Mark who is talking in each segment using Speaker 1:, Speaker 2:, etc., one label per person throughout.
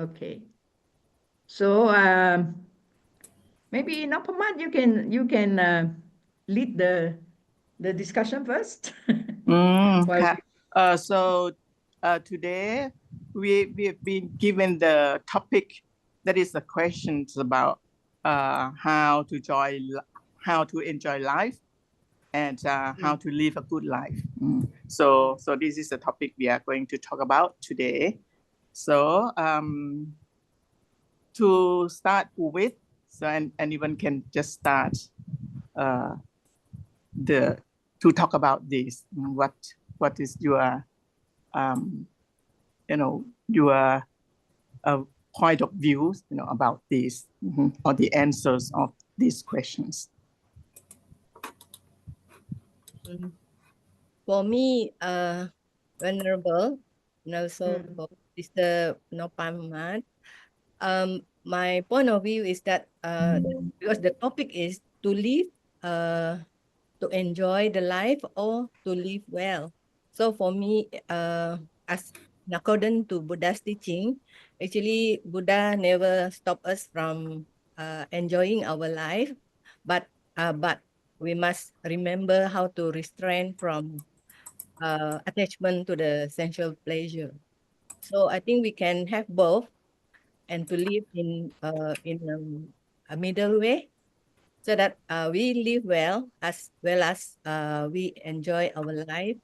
Speaker 1: Okay. So maybe Napamat, you can lead the discussion first.
Speaker 2: ค่ะso today we've been given the topic that is the questions about how to enjoy life and how to live a good life. So this is the topic we are going to talk about today. So to start with, so anyone can just start to talk about this. What is your your point of view about this or the answers of these questions.
Speaker 3: For me, Venerable, and also for Mr. Nopamat, my point of view is that because the topic is to live, to enjoy the life or to live well. So for me, as according to Buddha's teaching, actually Buddha never stop us from enjoying our life, but we must remember how to restrain from attachment to the sensual pleasure. So I think we can have both, and to live in a middle way, so that we live well as we enjoy our life,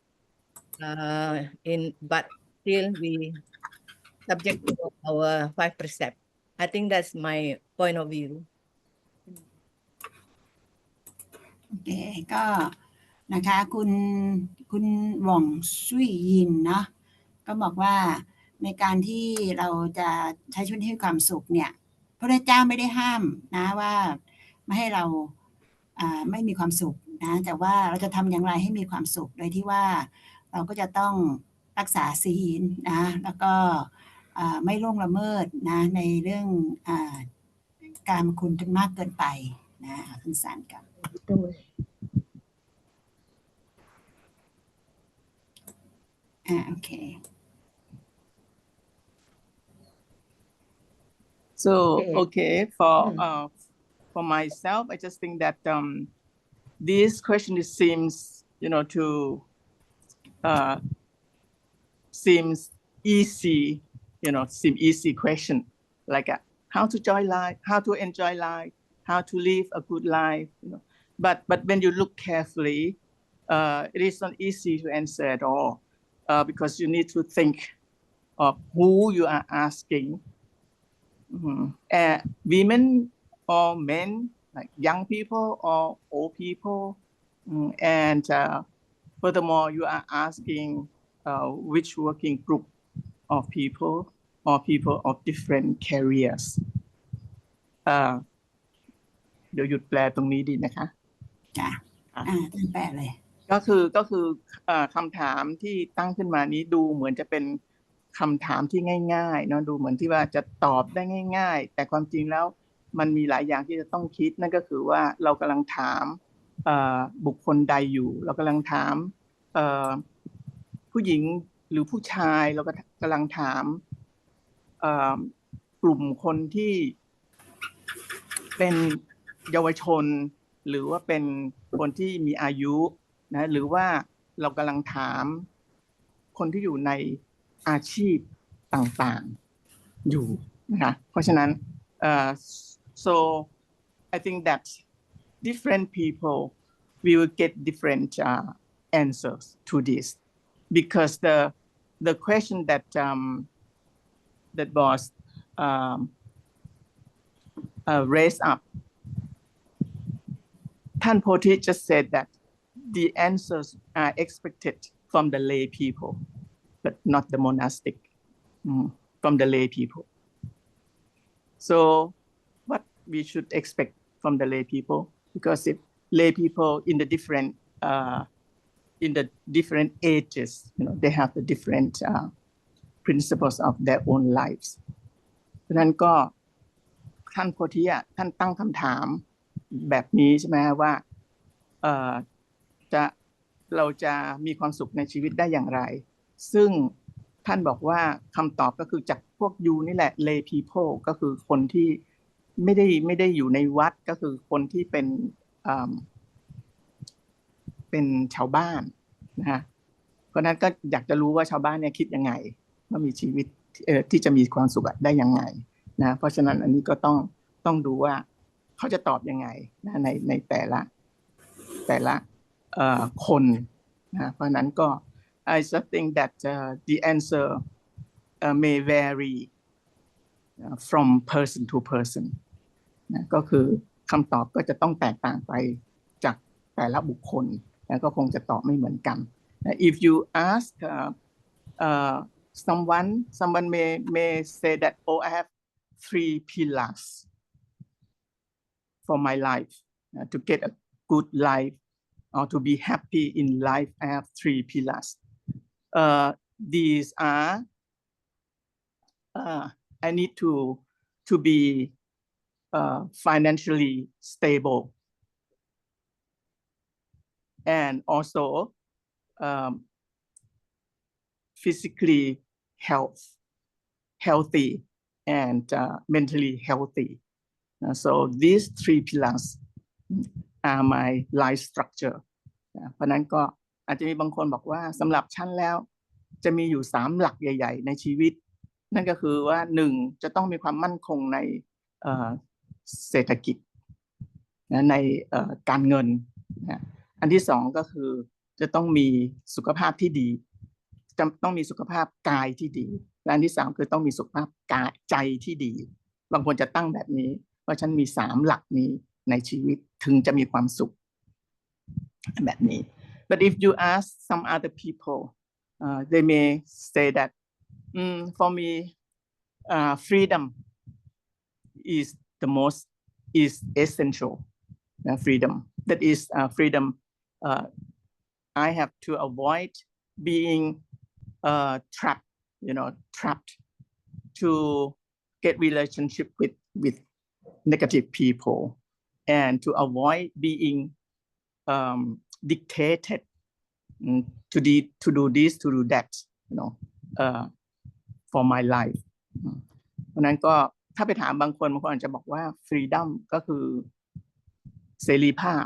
Speaker 3: but still we subject to our 5 precepts. I think that's my point of view.
Speaker 4: โอเคก็นะคะคุณหว่องซุยยินเนาะก็บอกว่าในการที่เราจะใช้ชีวิตให้มีความสุขเนี่ยพระเจ้าไม่ได้ห้ามนะว่าไม่ให้เราไม่มีความสุขนะแต่ว่าเราจะทำอย่างไรให้มีความสุขโดยที่ว่าเราก็จะต้องรักษาศีลนะแล้วก็ไม่ล่วงละเมิดนะในเรื่องการคุณจนมากเกินไปนะคุณสารกับโอเค
Speaker 2: So okay for myself, I just think that this question seems to seems easy, seem easy question, like how to enjoy life, how to live a good life, but when you look carefully, it is not easy to answer at all, because you need to think of who you are asking. Women or men, like young people or old people, and furthermore, you are asking which working group of people or people of different careers. เดี๋ยวหยุดแปลตรงนี้ดีนะคะ
Speaker 4: จ้ะท่านแปลเลย
Speaker 2: ก็คือคำถามที่ตั้งขึ้นมานี้ดูเหมือนจะเป็นคำถามที่ง่ายๆเนาะดูเหมือนที่ว่าจะตอบได้ง่ายๆแต่ความจริงแล้วมันมีหลายอย่างที่จะต้องคิดนั่นก็คือว่าเรากำลังถามบุคคลใดอยู่เรากำลังถามผู้หญิงหรือผู้ชายเราก็กำลังถามกลุ่มคนที่เป็นเยาวชนหรือว่าเป็นคนที่มีอายุนะหรือว่าเรากำลังถามคนที่อยู่ในอาชีพต่างๆอยู่นะคะเพราะฉะนั้นso I think that different people will get different answers to this because the question that was raised up, Tan Poti just said that the answers are expected from the lay people, but not the monastic, from the lay people. So what we should expect from the lay people, because if lay people in the different ages, they have the different principles of their own lives. เพราะฉะนั้นก็ท่านโพธิท่านตั้งคำถามแบบนี้ใช่ไหมว่าเราจะมีความสุขในชีวิตได้อย่างไรซึ่ง ท่านบอกว่าคำตอบก็คือจากพวกยูนี่แหละ lay people ก็คือคนที่ไม่ได้อยู่ในวัดก็คือคนที่เป็นชาวบ้านนะฮะเพราะนั้นก็อยากจะรู้ว่าชาวบ้านเนี่ยคิดยังไงว่ามีชีวิตที่จะมีความสุขได้ยังไงนะเพราะฉะนั้นอันนี้ก็ต้องดูว่าเขาจะตอบยังไงนะในแต่ละคนนะเพราะนั้นก็ I just think that the answer may vary from person to person นะก็คือคำตอบก็จะต้องแตกต่างไปจากแต่ละบุคคลนะก็คงจะตอบไม่เหมือนกัน If you ask someone may say that oh I have 3 pillars for my life to get a good life or to be happy in life I have 3 pillars these are I need to be financially stable and also physically healthy and mentally healthy so these 3 pillars are my life structure เพราะนั้นก็อาจจะมีบางคนบอกว่าสำหรับฉันแล้วจะมีอยู่3หลักใหญ่ๆในชีวิตนั่นก็คือว่า1จะต้องมีความมั่นคงในเศรษฐกิจในการเงินอันที่2ก็คือจะต้องมีสุขภาพที่ดีจะต้องมีสุขภาพกายที่ดีและอันที่3คือต้องมีสุขภาพกายใจที่ดีบางคนจะตั้งแบบนี้ว่าฉันมี3หลักนี้ในชีวิตถึงจะมีความสุขแบบนี้ but if you ask some other people they may say that for me freedom is essential freedom that is freedom I have to avoid being trapped to get relationship with negative people and to avoid being dictated to do this to do that for my life เพราะนั้นก็ถ้าไปถามบางคนอาจจะบอกว่า freedom ก็คือเสรีภาพ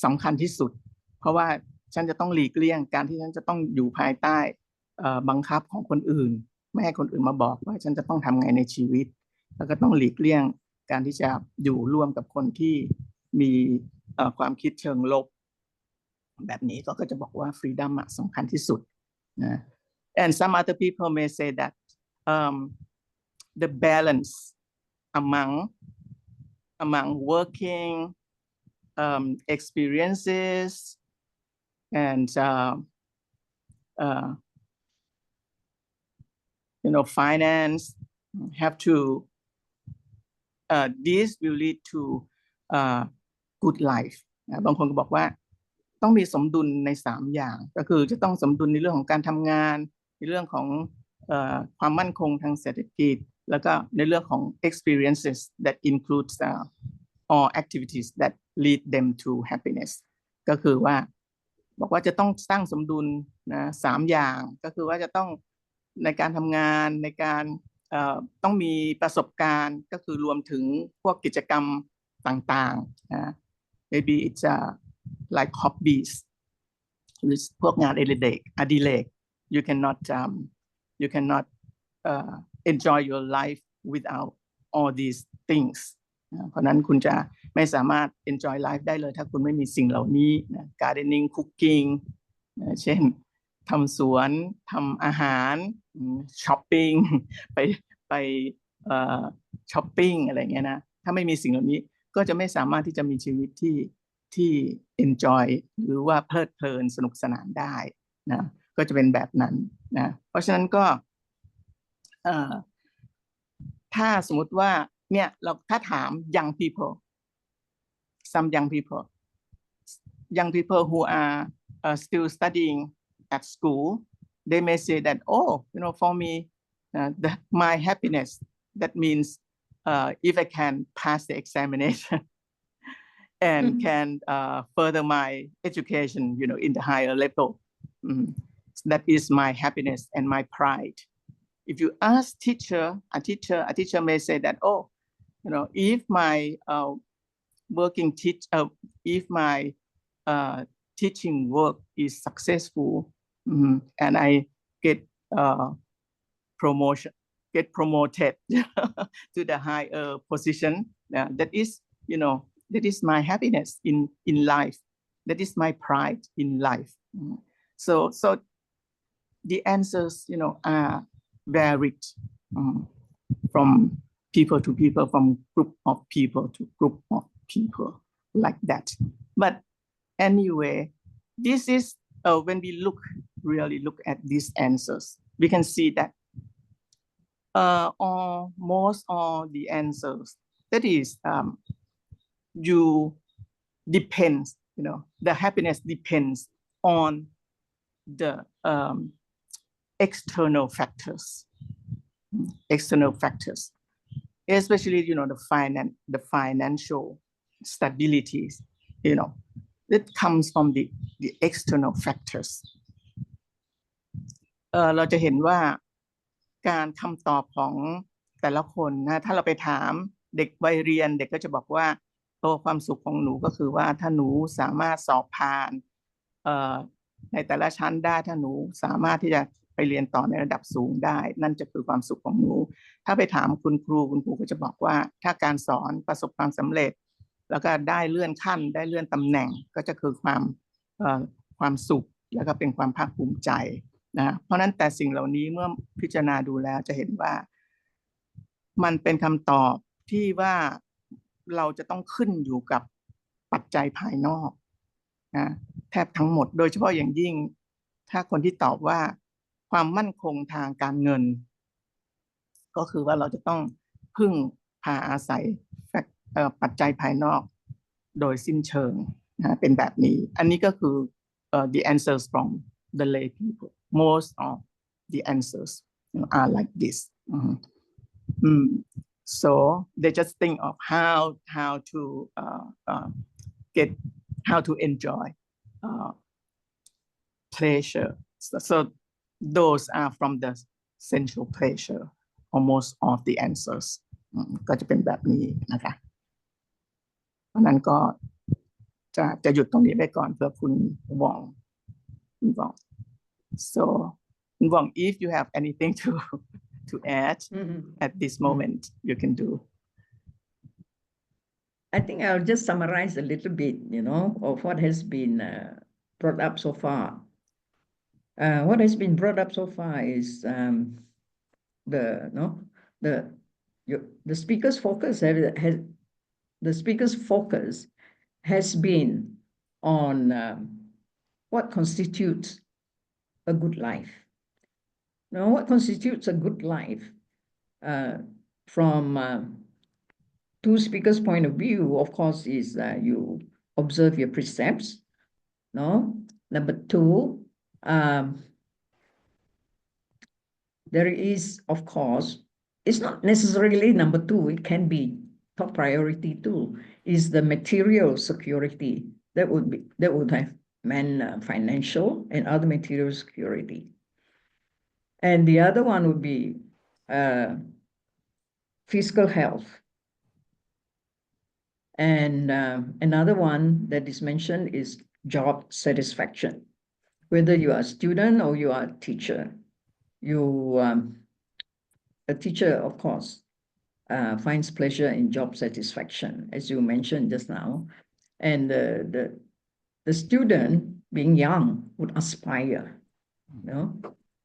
Speaker 2: สำคัญที่สุดเพราะว่าฉันจะต้องหลีกเลี่ยงการที่ฉันจะต้องอยู่ภายใต้บังคับของคนอื่นไม่ให้คนอื่นมาบอกว่าฉันจะต้องทำไงในชีวิตแล้วก็ต้องหลีกเลี่ยงการที่จะอยู่ร่วมกับคนที่มีความคิดเชิงลบแบบนี้ก็จะบอกว่า freedom สำคัญที่สุดนะ and some other people may say that the balance among working experiences and finance have to this will lead to good life บางคนก็บอกว่าต้องมีสมดุลใน3อย่างก็คือจะต้องสมดุลในเรื่องของการทำงานในเรื่องของความมั่นคงทางเศรษฐกิจแล้วก็ในเรื่องของ experiences that includes all activities that lead them to happiness ก็คือว่าบอกว่าจะต้องสร้างสมดุลนะ3อย่างก็คือว่าจะต้องในการทำงานในการต้องมีประสบการณ์ก็คือรวมถึงพวกกิจกรรมต่างๆmaybe it's like hobbies หรือพวกงานอดิเรก you cannot enjoy your life without all these things เพราะนั้นคุณจะไม่สามารถ enjoy life ได้เลยถ้าคุณไม่มีสิ่งเหล่านี้นะ gardening cooking เช่นทำสวนทำอาหารช้อปปิ้งไปช้อปปิ้งอะไรเงี้ยนะถ้าไม่มีสิ่งเหล่านี้ก็จะไม่สามารถที่จะมีชีวิตที่ enjoy หรือว่าเพลิดเพลินสนุกสนานได้นะก็จะเป็นแบบนั้นนะเพราะฉะนั้นก็ถ้าสมมติว่าเนี่ยเราถ้าถาม young people who are still studying at school they may say that for me my happiness that means if I can pass the examination and can further my education in the higher level that is my happiness and my pride. If you ask a teacher may say that, oh, if my if my teaching work is successful, and I get promoted to the higher position, that is my happiness in life. That is my pride in life. So the answers, are varied from people to people, from group of people to group of people, like that. But anyway, this is when we really look at these answers, we can see that most all the answers, that is, you depends, the happiness depends on the external factors, especially, the financial stability, that comes from the external factors. เราจะเห็นว่าการคำตอบของแต่ละคนนะถ้าเราไปถามเด็กวัยเรียนเด็กก็จะบอกว่าความสุขของหนูก็คือว่าถ้าหนูสามารถสอบผ่านในแต่ละชั้นได้ถ้าหนูสามารถที่จะไปเรียนต่อในระดับสูงได้นั่นจะคือความสุขของหนูถ้าไปถามคุณครูก็จะบอกว่าถ้าการสอนประสบความสำเร็จแล้วก็ได้เลื่อนขั้นได้เลื่อนตำแหน่งก็จะคือความสุขแล้วก็เป็นความภาคภูมิใจนะเพราะนั้นแต่สิ่งเหล่านี้เมื่อพิจารณาดูแล้วจะเห็นว่ามันเป็นคำตอบที่ว่าเราจะต้องขึ้นอยู่กับปัจจัยภายนอกนะแทบทั้งหมดโดยเฉพาะอย่างยิ่งถ้าคนที่ตอบว่าความมั่นคงทางการเงินก็คือว่าเราจะต้องพึ่งพาอาศัยปัจจัยภายนอกโดยสิ้นเชิงนะเป็นแบบนี้อันนี้ก็คือ the answers from the lay people. Most of the answers are like this. So they just think of how to enjoy pleasure. So those are from the sensual pleasure. Almost of the answers ก็จะเป็นแบบนี้นะคะเพราะนั้นก็จะหยุดตรงนี้ไปก่อนเพื่อคุณหว่องSo Wong, if you have anything to add at this moment, you can do.
Speaker 1: I think I'll just summarize a little bit, of what has been brought up so far. What has been brought up so far is the speaker's focus has been on what constitutes a good life. Now, what constitutes a good life from two speakers' point of view, of course, is you observe your precepts. No, number two, there is, of course, it's not necessarily number two. It can be top priority too. Is the material security that would have meant financial and other material security. And the other one would be physical health. And another one that is mentioned is job satisfaction. Whether you are a student or you are a teacher, a teacher, of course, finds pleasure in job satisfaction, as you mentioned just now. And the student, being young, would aspire,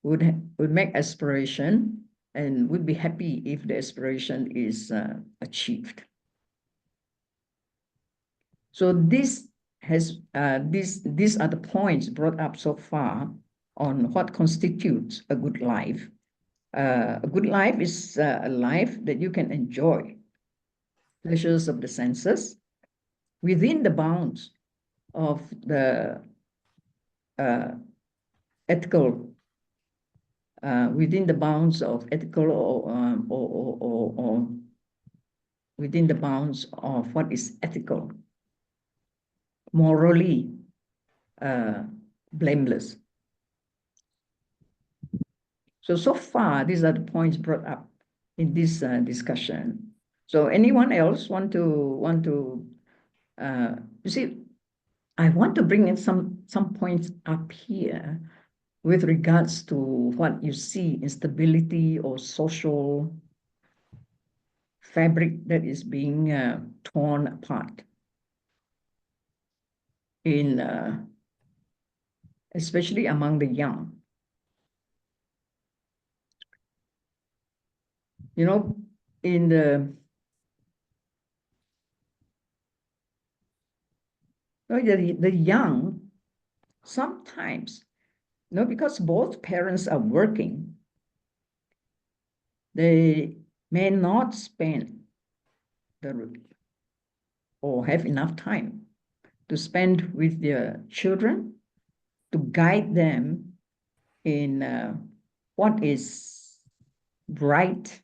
Speaker 1: would make aspiration and would be happy if the aspiration is achieved. So these are the points brought up so far on what constitutes a good life. A good life is a life that you can enjoy pleasures of the senses within the bounds of the ethical, within the bounds of ethical or within the bounds of what is ethical, morally blameless. So far, these are the points brought up in this discussion. So anyone else want to you see, I want to bring in some points up here with regards to what you see instability or social fabric that is being torn apart in especially among the young. You know, in the young, sometimes, you know, because both parents are working, they may not spend or have enough time to spend with their children to guide them in what is right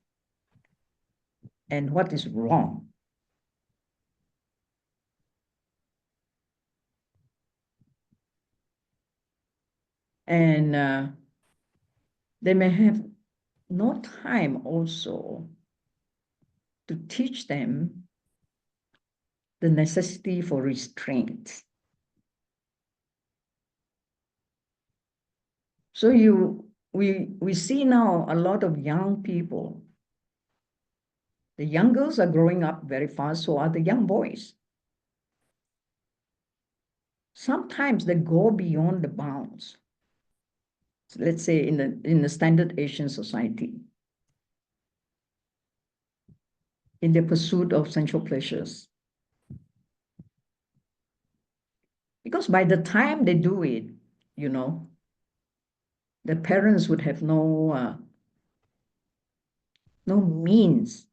Speaker 1: and what is wrong. And they may have no time also to teach them the necessity for restraint. So we see now a lot of young people. The young girls are growing up very fast, so are the young boys. Sometimes they go beyond the bounds. So let's say in the standard Asian society, in the pursuit of sensual pleasures. Because by the time they do it, you know, the parents would have no means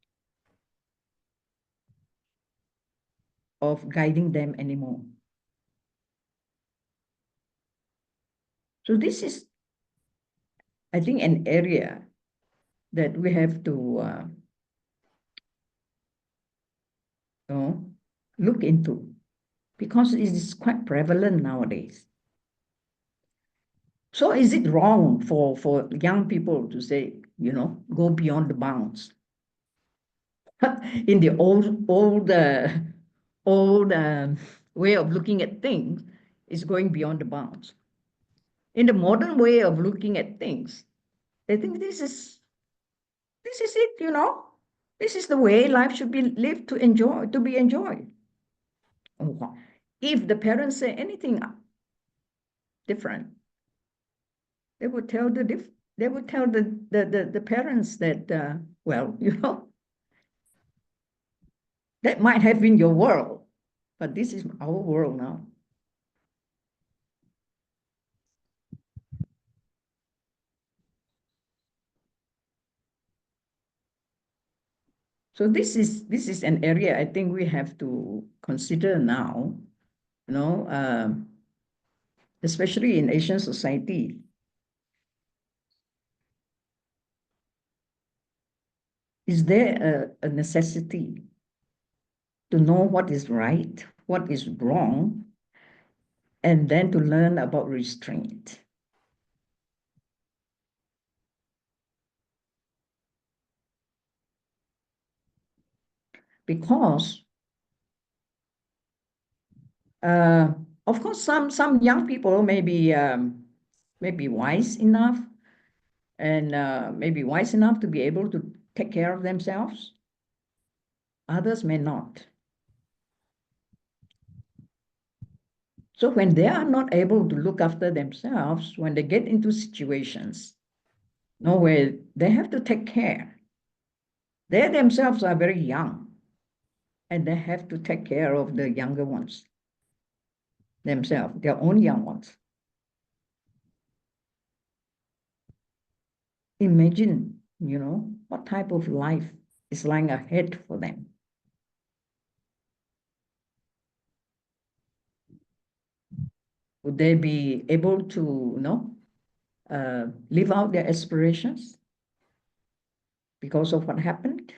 Speaker 1: of guiding them anymore. So this is, I think, an area that we have to look into, because it is quite prevalent nowadays. So is it wrong for young people to say, you know, go beyond the bounds? In the old way of looking at things, is going beyond the bounds. In the modern way of looking at things, I think this is it, you know. This is the way life should be lived, to be enjoyed. If the parents say anything different, they would tell the parents that well, you know, that might have been your world, but this is our world now. So this is an area I think we have to consider now, you know, especially in Asian society. Is there a necessity to know what is right, what is wrong, and then to learn about restraint? Because of course, some young people may be wise enough and maybe wise enough to be able to take care of themselves. Others may not. So when they are not able to look after themselves, when they get into situations, where they have to take care, they themselves are very young, and they have to take care of the younger ones themselves, their own young ones. Imagine, you know, what type of life is lying ahead for them. Would they be able to, you know, live out their aspirations because of what happened?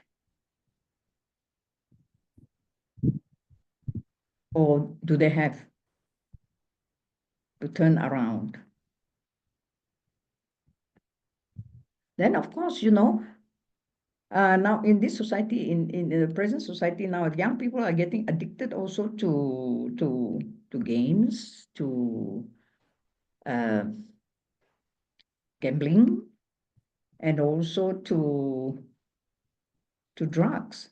Speaker 1: Or do they have to turn around? Then, of course, now in this society, in the present society now, young people are getting addicted also to games, to gambling, and also to drugs.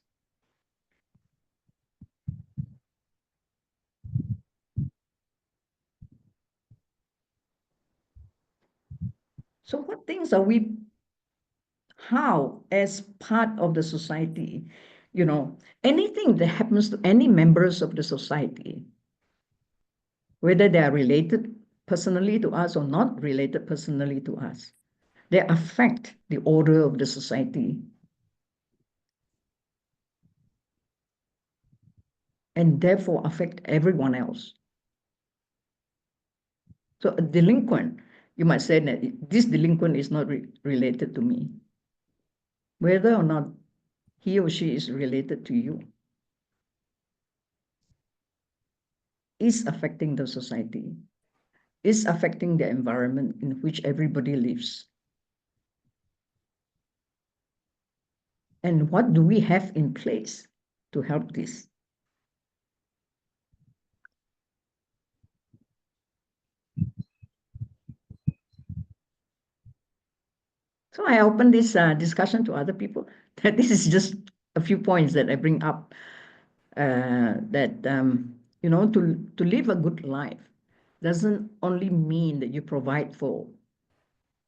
Speaker 1: So what things are we, how, as part of the society, anything that happens to any members of the society, whether they are related personally to us or not related personally to us, they affect the order of the society. And therefore affect everyone else. So a delinquent, you might say that this delinquent is not related to me, whether or not he or she is related to you, is affecting the society, is affecting the environment in which everybody lives. And what do we have in place to help this? So I open this discussion to other people. That this is just a few points that I bring up. That to live a good life doesn't only mean that you provide for,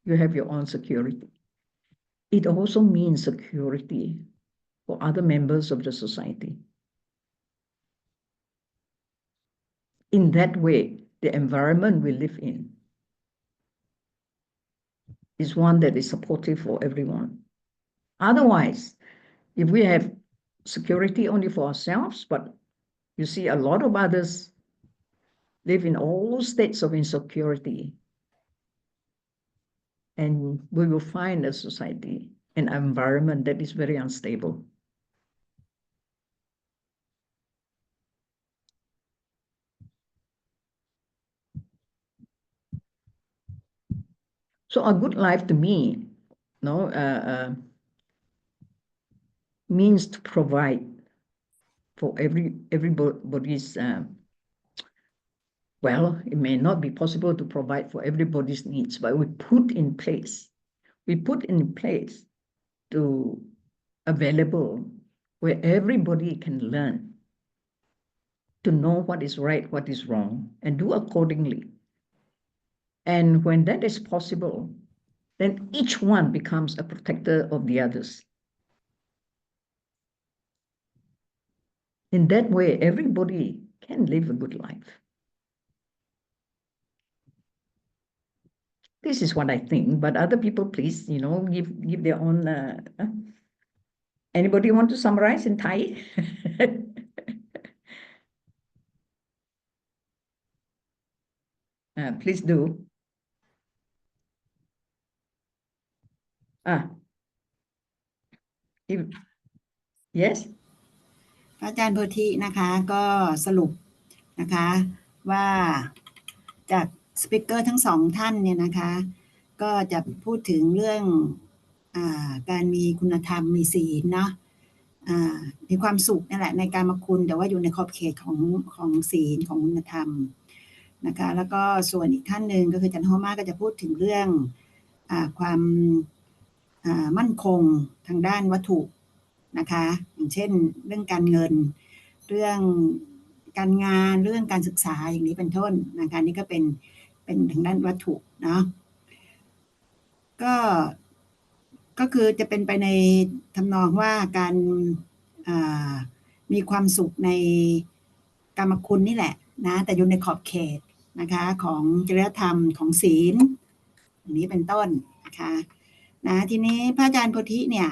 Speaker 1: you have your own security. It also means security for other members of the society. In that way, the environment we live in is one that is supportive for everyone. Otherwise, if we have security only for ourselves, but you see a lot of others live in all states of insecurity, and we will find a society, an environment that is very unstable. So a good life to me, means to provide for everybody's, well, it may not be possible to provide for everybody's needs, but we put in place to available where everybody can learn to know what is right, what is wrong, and do accordingly. And when that is possible, then each one becomes a protector of the others. In that way, everybody can live a good life. This is what I think, but other people, please, give their own. Anybody want to summarize in Thai? Please do. Yes.
Speaker 4: อาจารย์โพธินะคะก็สรุปนะคะว่าจากสปีกเกอร์ทั้งสองท่านเนี่ยนะคะก็จะพูดถึงเรื่องการมีคุณธรรมมีศีลเนาะมีความสุขนั่นแหละในการมาคุณแต่ว่าอยู่ในขอบเขตของศีลของคุณธรรมนะคะแล้วก็ส่วนอีกท่านหนึ่งก็คืออาจารย์โฮมาก็จะพูดถึงเรื่องความมั่นคงทางด้านวัตถุนะคะอย่างเช่นเรื่องการเงินเรื่องการงานเรื่องการศึกษาอย่างนี้เป็นต้นนะคะนี่ก็เป็นทางด้านวัตถุเนาะก็คือจะเป็นไปในทำนองว่าการมีความสุขในกามคุณนี่แหละนะแต่อยู่ในขอบเขตนะคะของจริยธรรมของศีลอย่างนี้เป็นต้นนะคะนะทีนี้พระอาจารย์โพธิเนี่ย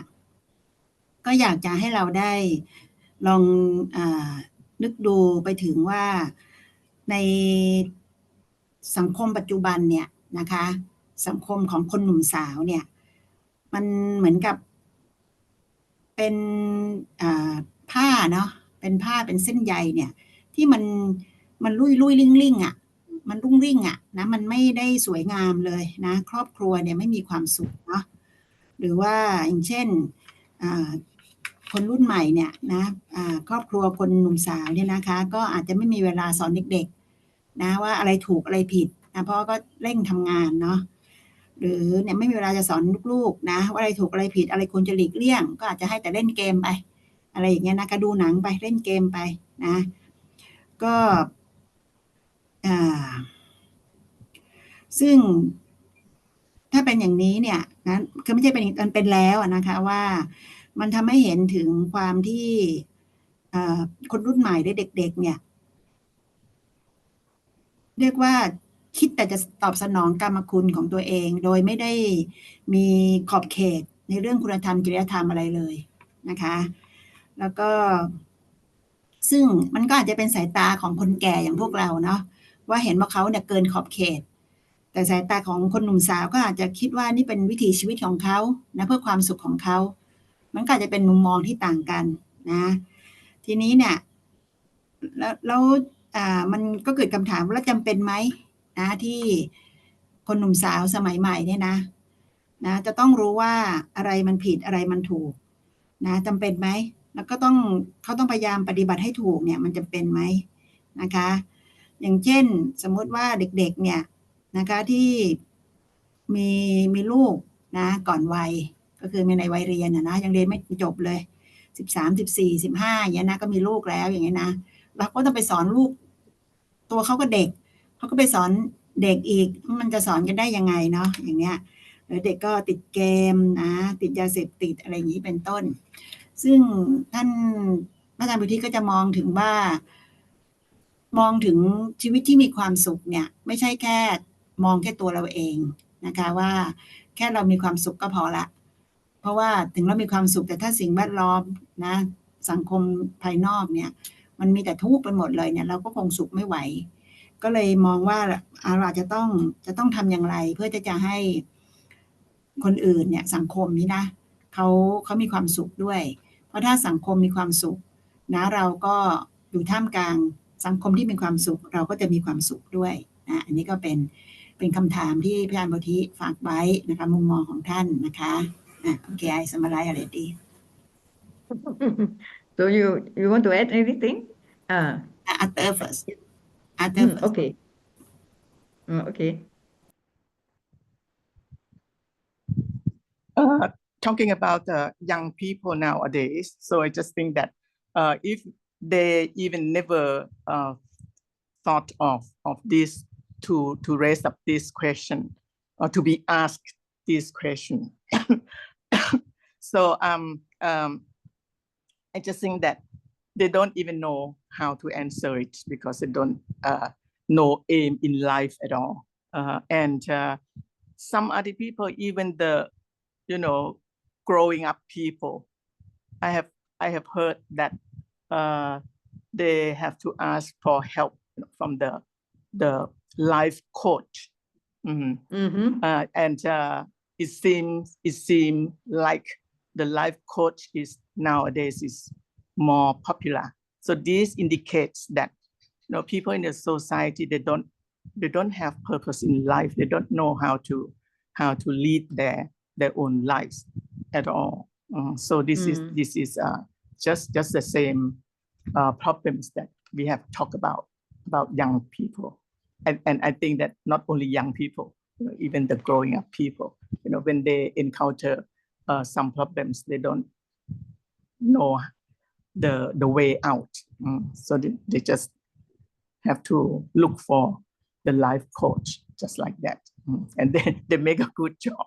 Speaker 4: ก็อยากจะให้เราได้ลองนึกดูไปถึงว่าในสังคมปัจจุบันเนี่ยนะคะสังคมของคนหนุ่มสาวเนี่ยมันเหมือนกับเป็นผ้าเนาะเป็นผ้าเป็นเส้นใยเนี่ยที่มันลุยลิ่งอ่ะมันรุ่งริ่งอ่ะนะมันไม่ได้สวยงามเลยนะครอบครัวเนี่ยไม่มีความสุขเนาะ หรือว่าอย่างเช่นคนรุ่นใหม่เนี่ยนะครอบครัวคนหนุ่มสาวเนี่ยนะคะก็อาจจะไม่มีเวลาสอนเด็กๆนะว่าอะไรถูกอะไรผิดนะเพราะก็เร่งทำงานเนาะหรือเนี่ยไม่มีเวลาจะสอนลูกๆนะว่าอะไรถูกอะไรผิดอะไรควรจะหลีกเลี่ยงก็อาจจะให้แต่เล่นเกมไปอะไรอย่างเงี้ยนะคะดูหนังไปเล่นเกมไปนะก็ซึ่งถ้าเป็นอย่างนี้เนี่ยนะคือไม่ใช่เป็นมันเป็นแล้วนะคะว่ามันทำให้เห็นถึงความที่คนรุ่นใหม่หรือเด็กๆเนี่ยเรียกว่าคิดแต่จะตอบสนองกรรมคุณของตัวเองโดยไม่ได้มีขอบเขตในเรื่องคุณธรรมจริยธรรมอะไรเลยนะคะแล้วก็ซึ่งมันก็อาจจะเป็นสายตาของคนแก่อย่างพวกเราเนาะว่าเห็นว่าเขาเนี่ยเกินขอบเขตแต่สายตาของคนหนุ่มสาวก็อาจจะคิดว่านี่เป็นวิถีชีวิตของเขานะเพื่อความสุขของเขามันก็อาจจะเป็นมุมมองที่ต่างกันนะทีนี้เนี่ยแล้วมันก็เกิดคำถามว่าจำเป็นไหมนะที่คนหนุ่มสาวสมัยใหม่เนี่ยนะจะต้องรู้ว่าอะไรมันผิดอะไรมันถูกนะจำเป็นไหมแล้วก็เขาต้องพยายามปฏิบัติให้ถูกเนี่ยมันจำเป็นไหมนะคะอย่างเช่นสมมติว่าเด็กๆเนี่ยนะคะที่มีลูกนะก่อนวัยก็คือในวัยเรียนนะยังเรียนไม่จบเลย13 14 15อย่างเงี้ยนะก็มีลูกแล้วอย่างเงี้ยนะเราก็ต้องไปสอนลูกตัวเขาก็เด็กเขาก็ไปสอนเด็กอีกมันจะสอนกันได้ยังไงเนาะอย่างเงี้ยหรือเด็กก็ติดเกมนะติดยาเสพติดอะไรอย่างนี้เป็นต้นซึ่งท่านพระอาจารย์บุทิก็จะมองถึงชีวิตที่มีความสุขเนี่ยไม่ใช่แค่มองแค่ตัวเราเองนะคะว่าแค่เรามีความสุขก็พอละเพราะว่าถึงเรามีความสุขแต่ถ้าสิ่งแวดล้อมนะสังคมภายนอกเนี่ยมันมีแต่ทุกข์ไปหมดเลยเนี่ยเราก็คงสุขไม่ไหวก็เลยมองว่าเราอาจจะต้องทำอย่างไรเพื่อจะให้คนอื่นเนี่ยสังคมนี้นะเขามีความสุขด้วยเพราะถ้าสังคมมีความสุขนะเราก็อยู่ท่ามกลางสังคมที่มีความสุขเราก็จะมีความสุขด้วยนะอันนี้ก็เป็นคำถามที่พี่อาจารย์โพธิฝากไว้นะคะมุมมองของท่านนะคะโอเคไอสมาไลอะไรดี
Speaker 1: So you want to add anything?
Speaker 4: After first.
Speaker 1: Okay. Okay.
Speaker 2: Talking about young people nowadays, so I just think that if they even never thought of this to raise up this question or to be asked this question. So I just think that they don't even know how to answer it because they don't know aim in life at all. And some other people, even the growing up people, I have heard that they have to ask for help from the life coach. And it seems like the life coach is nowadays is more popular. So this indicates that people in the society they don't have purpose in life. They don't know how to lead their own lives at all. So this is just the same problems that we have talked about young people, and I think that not only young people, even the growing up people, when they encounter some problems, they don't know the way out. So they just have to look for the life coach, just like that, and they make a good job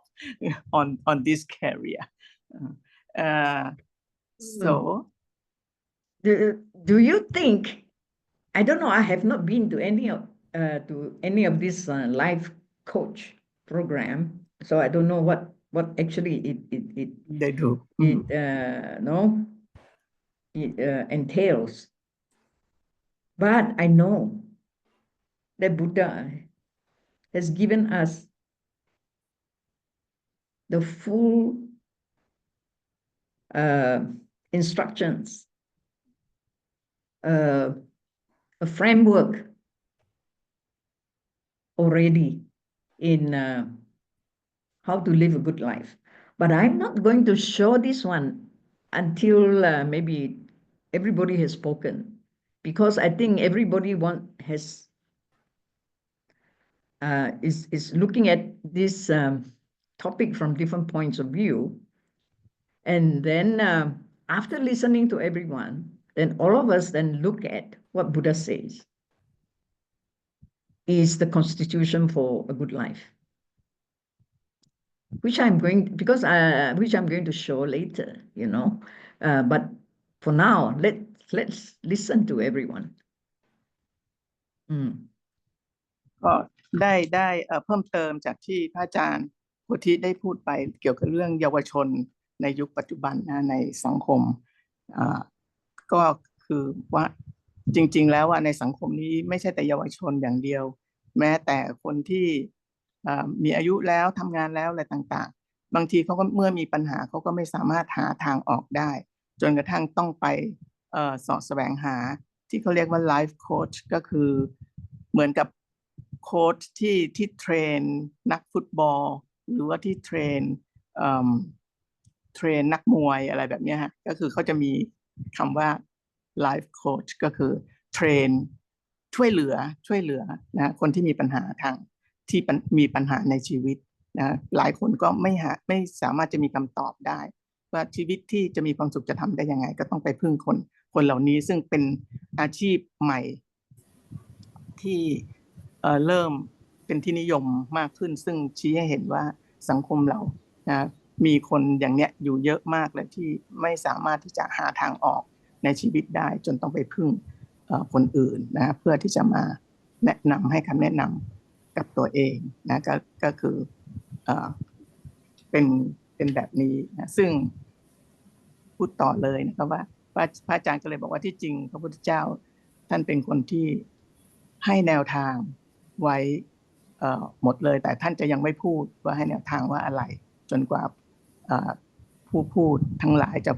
Speaker 2: on this career. So
Speaker 1: do you think? I don't know. I have not been to any of this life coach program, so I don't know what actually it
Speaker 2: they do.
Speaker 1: It entails. But I know that Buddha has given us the full instructions, a framework already in how to live a good life. But I'm not going to show this one until maybe everybody has spoken, because I think everybody is looking at this topic from different points of view. And then after listening to everyone, then all of us then look at what Buddha says is the constitution for a good life, which I'm going to show later, but for now, let's listen to everyone.
Speaker 2: ก็ได้เพิ่มเติมจากที่พระอาจารย์โพธิได้พูดไปเกี่ยวกับเรื่องเยาวชนในยุคปัจจุบันนะในสังคมก็คือว่าจริงๆแล้วว่าในสังคมนี้ไม่ใช่แต่เยาวชนอย่างเดียวแม้แต่คนที่มีอายุแล้วทำงานแล้วอะไรต่างๆบางทีเขาก็เมื่อมีปัญหาเขาก็ไม่สามารถหาทางออกได้จนกระทั่งต้องไปเสาะแสวงหาที่เขาเรียกว่า life coach ก็คือเหมือนกับโค้ชที่เทรนนักฟุตบอลหรือว่าที่เทรนนักมวยอะไรแบบนี้ฮะก็คือเขาจะมีคำว่า life coach ก็คือเทรนช่วยเหลือนะคนที่มีปัญหาที่มีปัญหาในชีวิตนะหลายคนก็ไม่สามารถจะมีคำตอบได้ว่าชีวิตที่จะมีความสุขจะทำได้ยังไงก็ต้องไปพึ่งคนเหล่านี้ซึ่งเป็นอาชีพใหม่ที่เริ่มเป็นที่นิยมมากขึ้นซึ่งชี้ให้เห็นว่าสังคมเรานะมีคนอย่างเนี้ยอยู่เยอะมากเลยที่ไม่สามารถที่จะหาทางออกในชีวิตได้จนต้องไปพึ่งคนอื่นนะเพื่อที่จะมาแนะนำให้คำแนะนำกับตัวเองนะก็คือเป็นแบบนี้นะซึ่งพูดต่อเลยนะครับว่าพระอาจารย์ก็เลยบอกว่าที่จริงพระพุทธเจ้าท่านเป็นคนที่ให้แนวทางไว้หมดเลยแต่ท่านจะยังไม่พูดว่าให้แนวทางว่าอะไรจนกว่าผู้พูดทั้งหลายจะ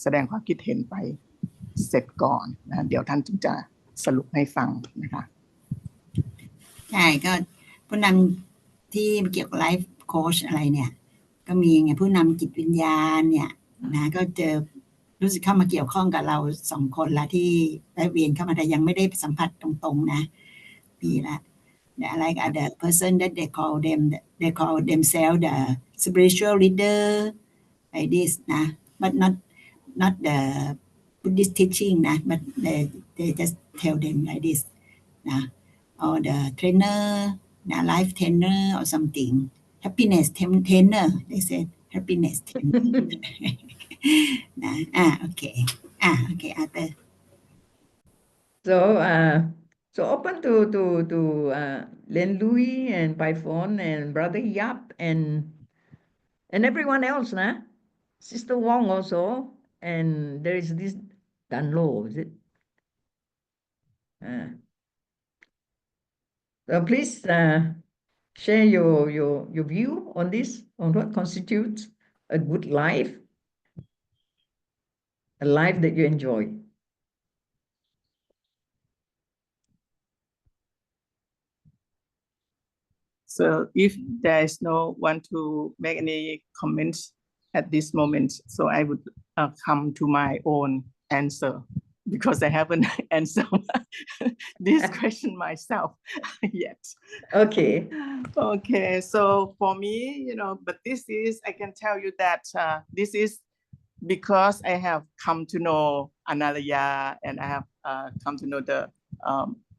Speaker 2: แสดงความคิดเห็นไปเสร็จก่อนนะเดี๋ยวท่านจึงจะสรุปให้ฟังนะคะ
Speaker 4: ใช่ก็ผู้นำที่เกี่ยวกับไลฟ์โค้ชอะไรเนี่ยก็มีไงผู้นำจิตวิญญาณเนี่ยนะก็เจอรู้สึกเข้ามาเกี่ยวข้องกับเรา2 คนละที่ได้เวียนเข้ามาแต่ยังไม่ได้สัมผัสตรงๆนะปีละ like other person that they call themselves the spiritual leader like this นะ but not the Buddhist teaching นะ but they just tell them like this นะ or the trainer นะ life trainer or something happiness trainer they said happiness trainer นะโอเคArthur
Speaker 1: so open to Len Louis and Pai Phon and Brother Yap and everyone else, nah? Sister Wong also, and there is this Dan Lo, is it? So please share your view on this, on what constitutes a good life, a life that you enjoy.
Speaker 2: So if there is no one to make any comments at this moment, so I would come to my own answer because I haven't answered this question myself yet. Okay. So for me, but this is, I can tell you that this is because I have come to know Analaya and I have come to know the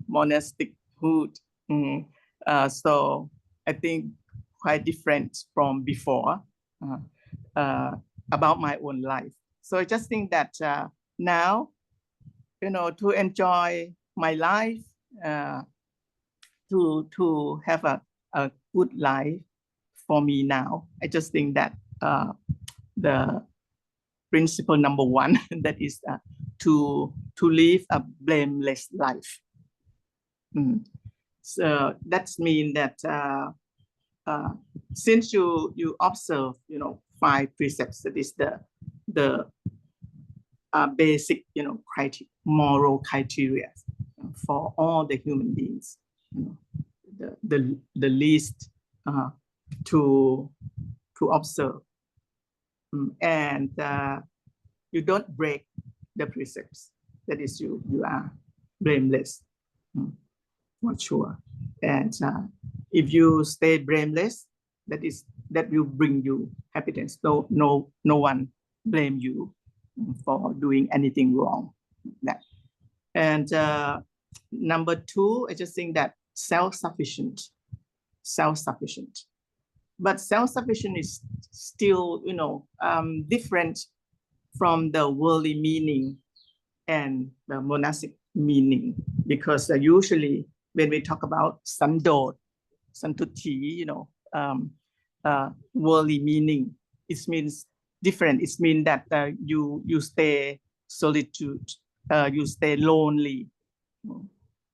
Speaker 2: monastichood. So I think quite different from before about my own life. So I just think that now, to enjoy my life, to have a good life for me now, I just think that the principle number 1 that is to live a blameless life. So that means that since you observe 5 precepts, that is the basic moral criteria for all the human beings, the least to to observe, and you don't break the precepts. That is, you are blameless, for sure. And if you stay blameless, that will bring you happiness. No one blame you for doing anything wrong. And number two, I just think that self-sufficient. But self-sufficient is still, different from the worldly meaning and the monastic meaning, because usually when we talk about sandot, santuti, worldly meaning, it means different. It means that you stay solitude, you stay lonely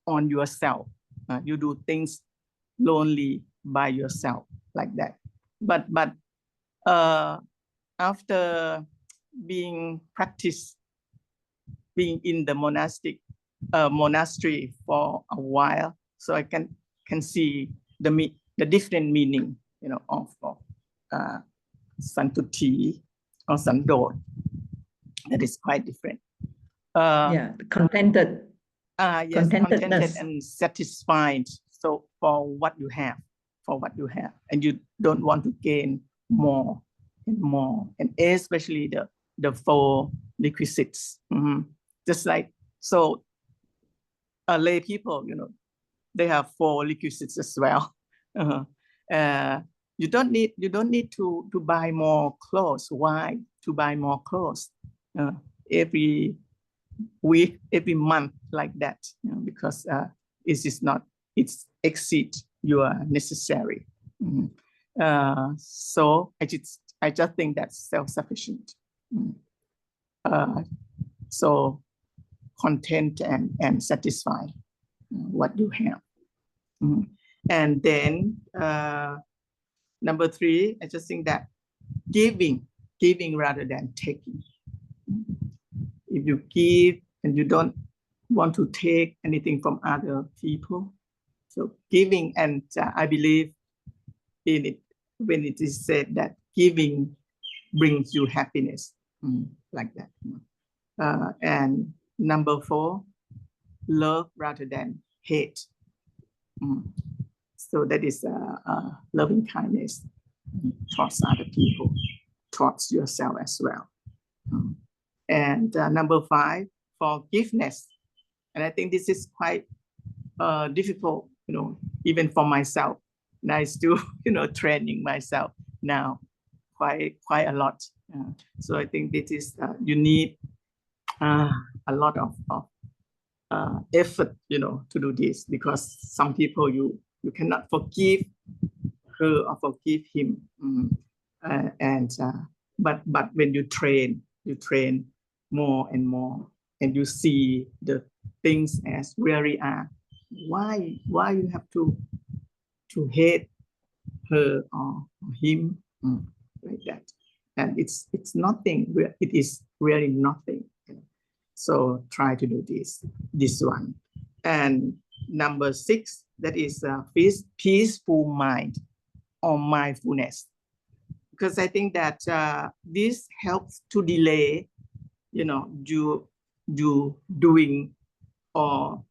Speaker 2: on yourself. You do things lonely by yourself, like that. But after being in the monastery for a while, so I can see the different meaning, of santuti or sandot. That is quite different.
Speaker 1: Contented.
Speaker 2: Yes, contented and satisfied. So for what you have, and you don't want to gain more and more, and especially the four requisites. Just like so, lay people, they have four requisites as well. You don't need to buy more clothes. Why to buy more clothes every week, every month, like that? Because it's exceed your necessary. So I just think that's self-sufficient. So content and satisfied what you have. And then number three, I just think that giving rather than taking. If you give and you don't want to take anything from other people, so giving, and I believe in it when it is said that giving brings you happiness, like that. And number four, love rather than hate. So that is loving kindness towards other people, towards yourself as well. And number five, forgiveness. And I think this is quite difficult, even for myself. And I still, training myself now quite a lot. So I think this is you need a lot of effort, to do this, because some people you cannot forgive her or forgive him. But when you train more and more, and you see the things as really are. Why you have to hate her or him, like that? And it's nothing. It is really nothing. So try to do this one. And number six, that is peaceful mind or mindfulness, because I think that this helps to delay, you doing or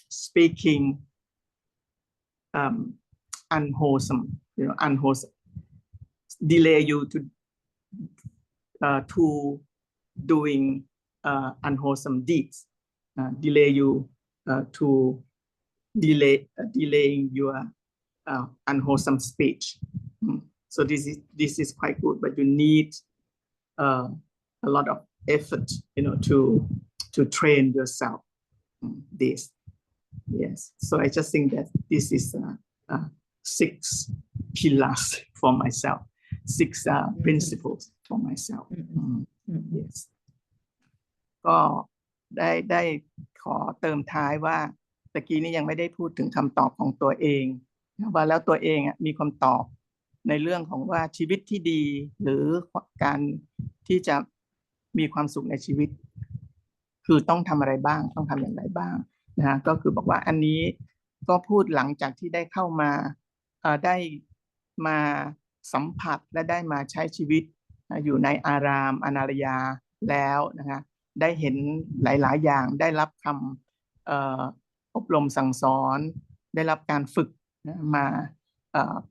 Speaker 2: speaking unwholesome, delay you to doing unwholesome deeds, delay you to delaying your unwholesome speech. So this is quite good, but you need a lot of effort, to train yourself. This, yes. So I just think that this is 6 pillars for myself, 6 principles for myself. Yes. ก็ได้ขอเติมท้ายว่าตะกี้นี้ยังไม่ได้พูดถึงคำตอบของตัวเองว่าแล้วตัวเองมีคำตอบในเรื่องของว่าชีวิตที่ดีหรือการที่จะมีความสุขในชีวิตคือต้องทำอะไรบ้างต้องทำอย่างไรบ้างนะฮะก็คือบอกว่าอันนี้ก็พูดหลังจากที่ได้เข้ามาได้ มาสัมผัสและได้มาใช้ชีวิตอยู่ในอารามอนาลยาแล้วนะคะได้เห็นหลายๆอย่างได้รับคำอบรมสั่งสอนได้รับการฝึกมา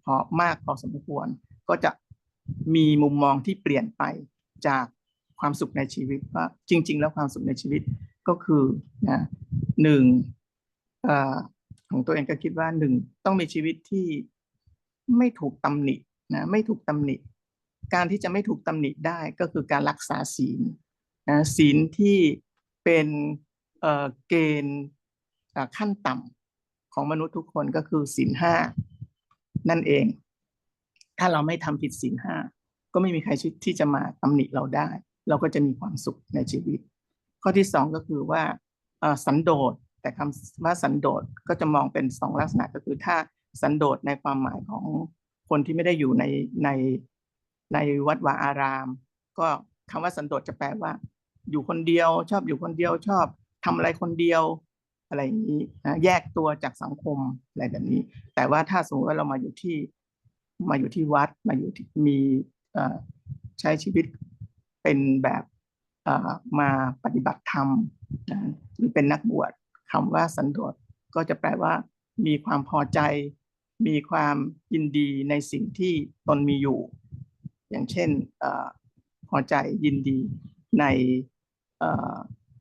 Speaker 2: พอมากพอสมควรก็จะมีมุมมองที่เปลี่ยนไปจากความสุขในชีวิตว่าจริงๆแล้วความสุขในชีวิตก็คือนะหนึ่งของตัวเองก็คิดว่าหนึ่งต้องมีชีวิตที่ไม่ถูกตำหนินะไม่ถูกตำหนิการที่จะไม่ถูกตำหนิได้ก็คือการรักษาศีลนะศีลที่เป็นเกณฑ์ขั้นต่ำของมนุษย์ทุกคนก็คือศีลห้านั่นเองถ้าเราไม่ทำผิดศีลห้าก็ไม่มีใครที่จะมาตำหนิเราได้เราก็จะมีความสุขในชีวิตข้อที่สองก็คือว่าสันโดษแต่คำว่าสันโดษก็จะมองเป็นสองลักษณะก็คือถ้าสันโดษในความหมายของคนที่ไม่ได้อยู่ในวัดวาอารามก็คำว่าสันโดษจะแปลว่าอยู่คนเดียวชอบอยู่คนเดียวชอบทำอะไรคนเดียวอะไรอย่างนี้นะแยกตัวจากสังคมอะไรแบบนี้แต่ว่าถ้าสมมติว่าเรามาอยู่ที่วัดมาอยู่ที่มีใช้ชีวิตเป็นแบบมาปฏิบัติธรรมนะหรือเป็นนักบวชคำว่าสันโดษก็จะแปลว่ามีความพอใจมีความยินดีในสิ่งที่ตนมีอยู่อย่างเช่นพอใจยินดีใน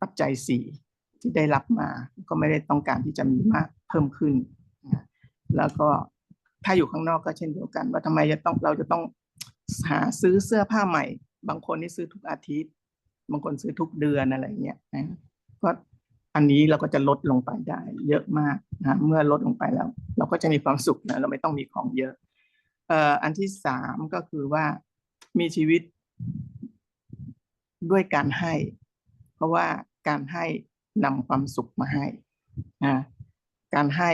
Speaker 2: ปัจจัยสี่ที่ได้รับมาก็ไม่ได้ต้องการที่จะมีมากเพิ่มขึ้นนะแล้วก็ถ้าอยู่ข้างนอกก็เช่นเดียวกันว่าทำไมเราจะต้องหาซื้อเสื้อผ้าใหม่บางคนนี่ซื้อทุกอาทิตย์บางคนซื้อทุกเดือนอะไรเงี้ยนะก็อันนี้เราก็จะลดลงไปได้เยอะมากนะเมื่อลดลงไปแล้วเราก็จะมีความสุขนะเราไม่ต้องมีของเยอะอันที่สามก็คือว่ามีชีวิตด้วยการให้เพราะว่าการให้นำความสุขมาให้นะการให้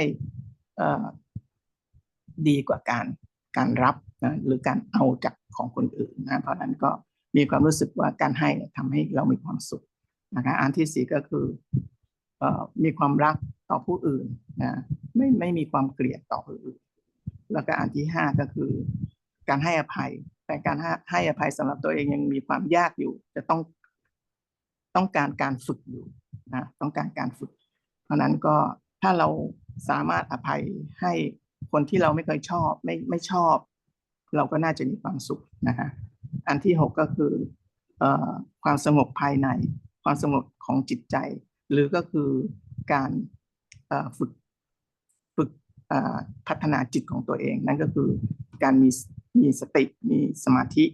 Speaker 2: ดีกว่าการรับนะหรือการเอาจากของคนอื่นนะเพราะฉะนั้นก็มีความรู้สึกว่าการให้ทำให้เรามีความสุขนะคะอันที่สี่ก็คือมีความรักต่อผู้อื่นนะไม่มีความเกลียดต่อผู้อื่นแล้วก็อันที่ห้าก็คือการให้อภัยแต่การให้อภัยสำหรับตัวเองยังมีความยากอยู่จะต้องการฝึกอยู่นะต้องการการฝึกเพราะนั้นก็ถ้าเราสามารถอภัยให้คนที่เราไม่เคยชอบไม่ชอบเราก็น่าจะมีความสุขนะคะอันที่หกก็คือความสงบภายในความสงบของจิตใจหรือก็คือการฝึกพัฒนาจิตของตัวเองนั่นก็คือการมีสติมีสมาธิ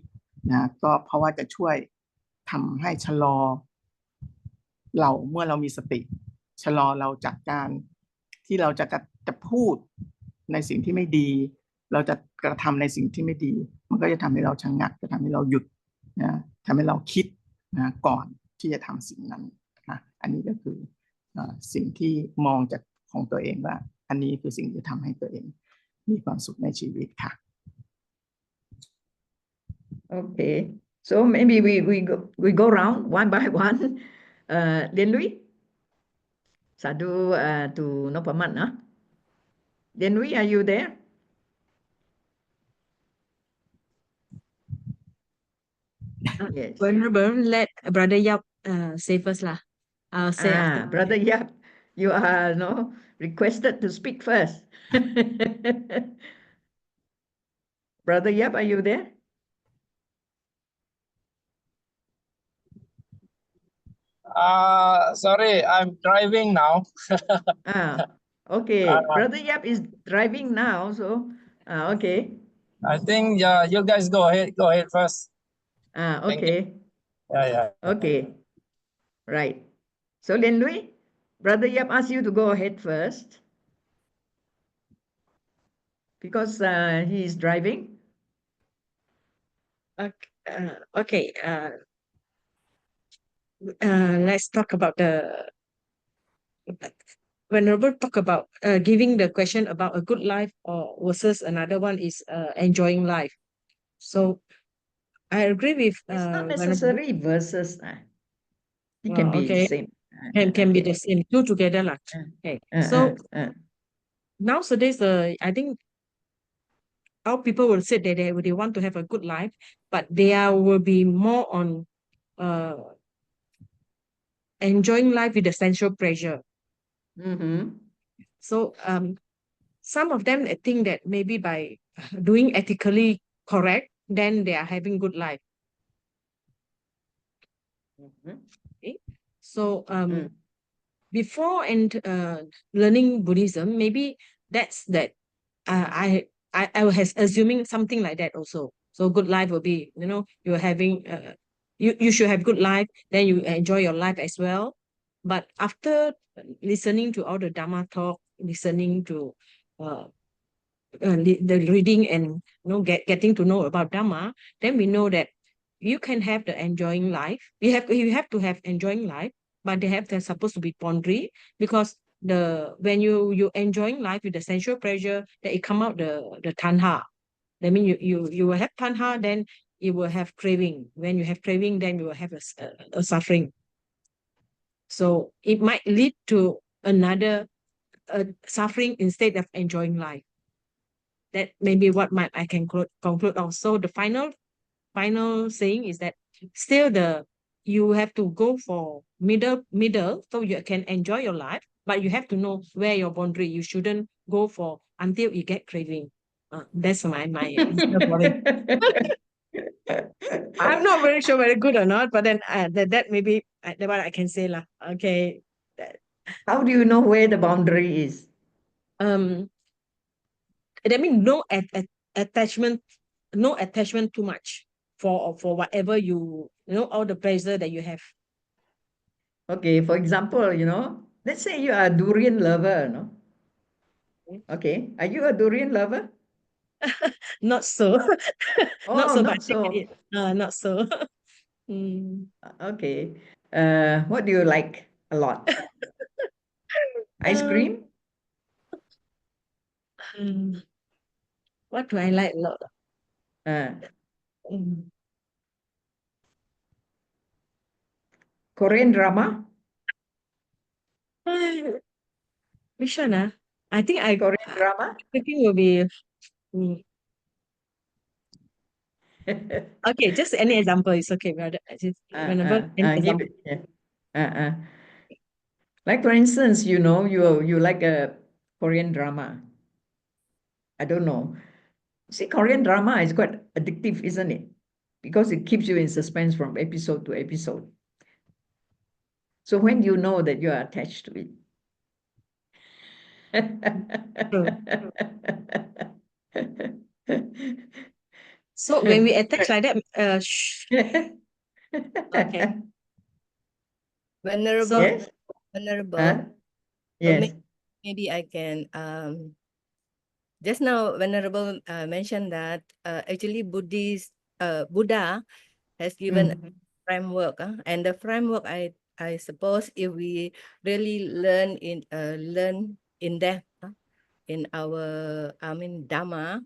Speaker 2: นะก็เพราะว่าจะช่วยทำให้ชะลอเราเมื่อเรามีสติชะลอเราจากการที่เราจะพูดในสิ่งที่ไม่ดีเราจะกระทำในสิ่งที่ไม่ดีมันก็จะทำให้เราชะงักจะทำให้เราหยุดนะทำให้เราคิดนะก่อนที่จะทำสิ่งนั้นนะอันนี้ก็คือสิ่งที่มองจากของตัวเองว่าอันนี้คือสิ่งที่ทำให้ตัวเองมีความสุขในชีวิตค่ะ
Speaker 1: Okay, so maybe we go round one by one. Liên Lũy, Sadhu to Nopaman, huh? Liên Lũy, are you there? Yes.
Speaker 5: Venerable, let Brother Yap say first lah. I'll say after.
Speaker 1: Brother Yap, you are requested to speak first. Brother Yap, are you there?
Speaker 6: Sorry, I'm driving now.
Speaker 1: Okay. Brother Yap is driving now, so okay.
Speaker 6: I think you guys go ahead first.
Speaker 1: Okay.
Speaker 6: Yeah.
Speaker 1: Okay. Right. So Liên Lũy, Brother Yap asked you to go ahead first because he is driving.
Speaker 5: Okay. Let's talk about Venerable talk about giving the question about a good life or versus another one is enjoying life. So I agree with
Speaker 1: It's not necessary versus. It can be the same.
Speaker 5: Can be the same. Two together lah. Okay. So nowadays, I think our people will say that they want to have a good life, but there will be more on enjoying life with the sensual pleasure. So some of them think that maybe by doing ethically correct, then they are having good life. Okay. So before learning Buddhism, maybe that's that I was assuming something like that also. So good life will be, you're having you should have good life, then you enjoy your life as well. But after listening to all the Dhamma talk, listening to the reading and getting to know about Dhamma, then we know that you can have the enjoying life. You have to have enjoying life, but they're supposed to be boundary, because when you enjoying life with the sensual pleasure, that it come out the tanha. That means you will have tanha, then you will have craving. When you have craving, then you will have a suffering. So it might lead to another suffering instead of enjoying life. That may be what I can conclude also. The final saying is that still you have to go for middle, so you can enjoy your life, but you have to know where your boundary. You shouldn't go for until you get craving. That's my answer for it. I'm not very sure whether good or not, but then that maybe what I can say lah. Okay.
Speaker 1: How do you know where the boundary is?
Speaker 5: That means no attachment too much for whatever all the pleasure that you have.
Speaker 1: Okay, for example, let's say you are a durian lover, no? Okay, are you a durian lover?
Speaker 5: Not so.
Speaker 1: Oh, not so.
Speaker 5: Not so.
Speaker 1: Okay. What do you like a lot? Ice cream?
Speaker 5: What do I like a lot?
Speaker 1: Korean drama?
Speaker 5: Which one? I think
Speaker 1: Korean drama?
Speaker 5: thinking will be okay. Just any example is okay, brother. Whenever any example.
Speaker 1: Give it. Like for instance, you like a Korean drama. I don't know. See, Korean drama is quite addictive, isn't it? Because it keeps you in suspense from episode to episode. So when do you know that you are attached to it?
Speaker 5: So when we attach like that, okay.
Speaker 3: Venerable,
Speaker 1: Yes.
Speaker 3: Venerable.
Speaker 1: Yes.
Speaker 3: Maybe I can just now Venerable mentioned that actually Buddha has given a framework, and the framework I suppose if we really learn in depth in our Dhamma,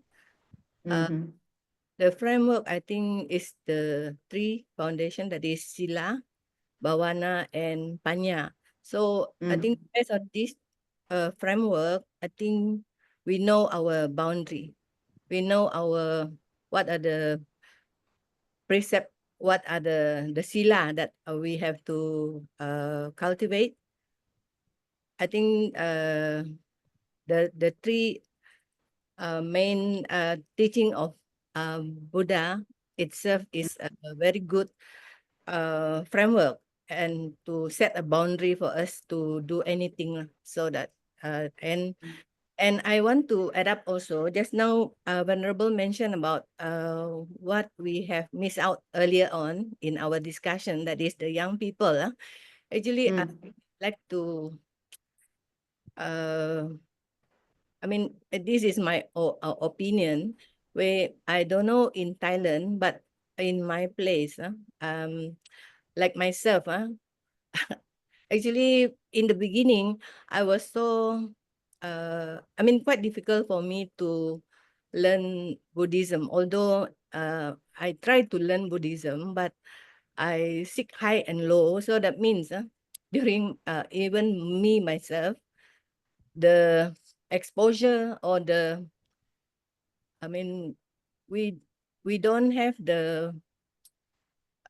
Speaker 3: the framework I think is the three foundation, that is Sila, Bhavana, and Panya. So I think based on this framework, I think we know our boundary. We know what are the precept, what are the sila that we have to cultivate. I think the three main teaching of Buddha itself is a very good framework, and to set a boundary for us to do anything, so that and I want to add up also, just now Venerable mentioned about what we have missed out earlier on in our discussion, that is the young people. Actually, I'd like to this is my opinion, where I don't know in Thailand, but in my place, like myself, actually in the beginning I was so quite difficult for me to learn Buddhism, although I tried to learn Buddhism, but I seek high and low. So that means during even me myself, the exposure or the I mean, we don't have the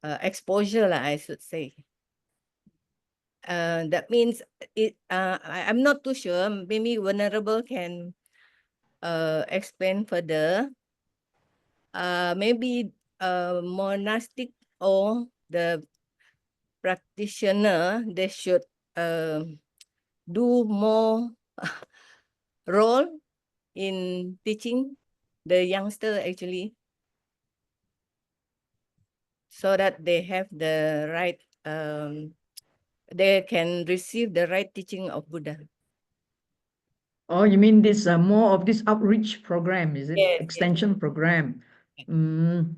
Speaker 3: exposure, I should say. That means I'm not too sure. Maybe Venerable can explain further. Maybe monastic or the practitioner, they should do more role in teaching the youngster actually, so that they have the right, they can receive the right teaching of Buddha.
Speaker 1: Oh, you mean this more of this outreach program, is it?
Speaker 3: Yes, yes.
Speaker 1: Extension program. And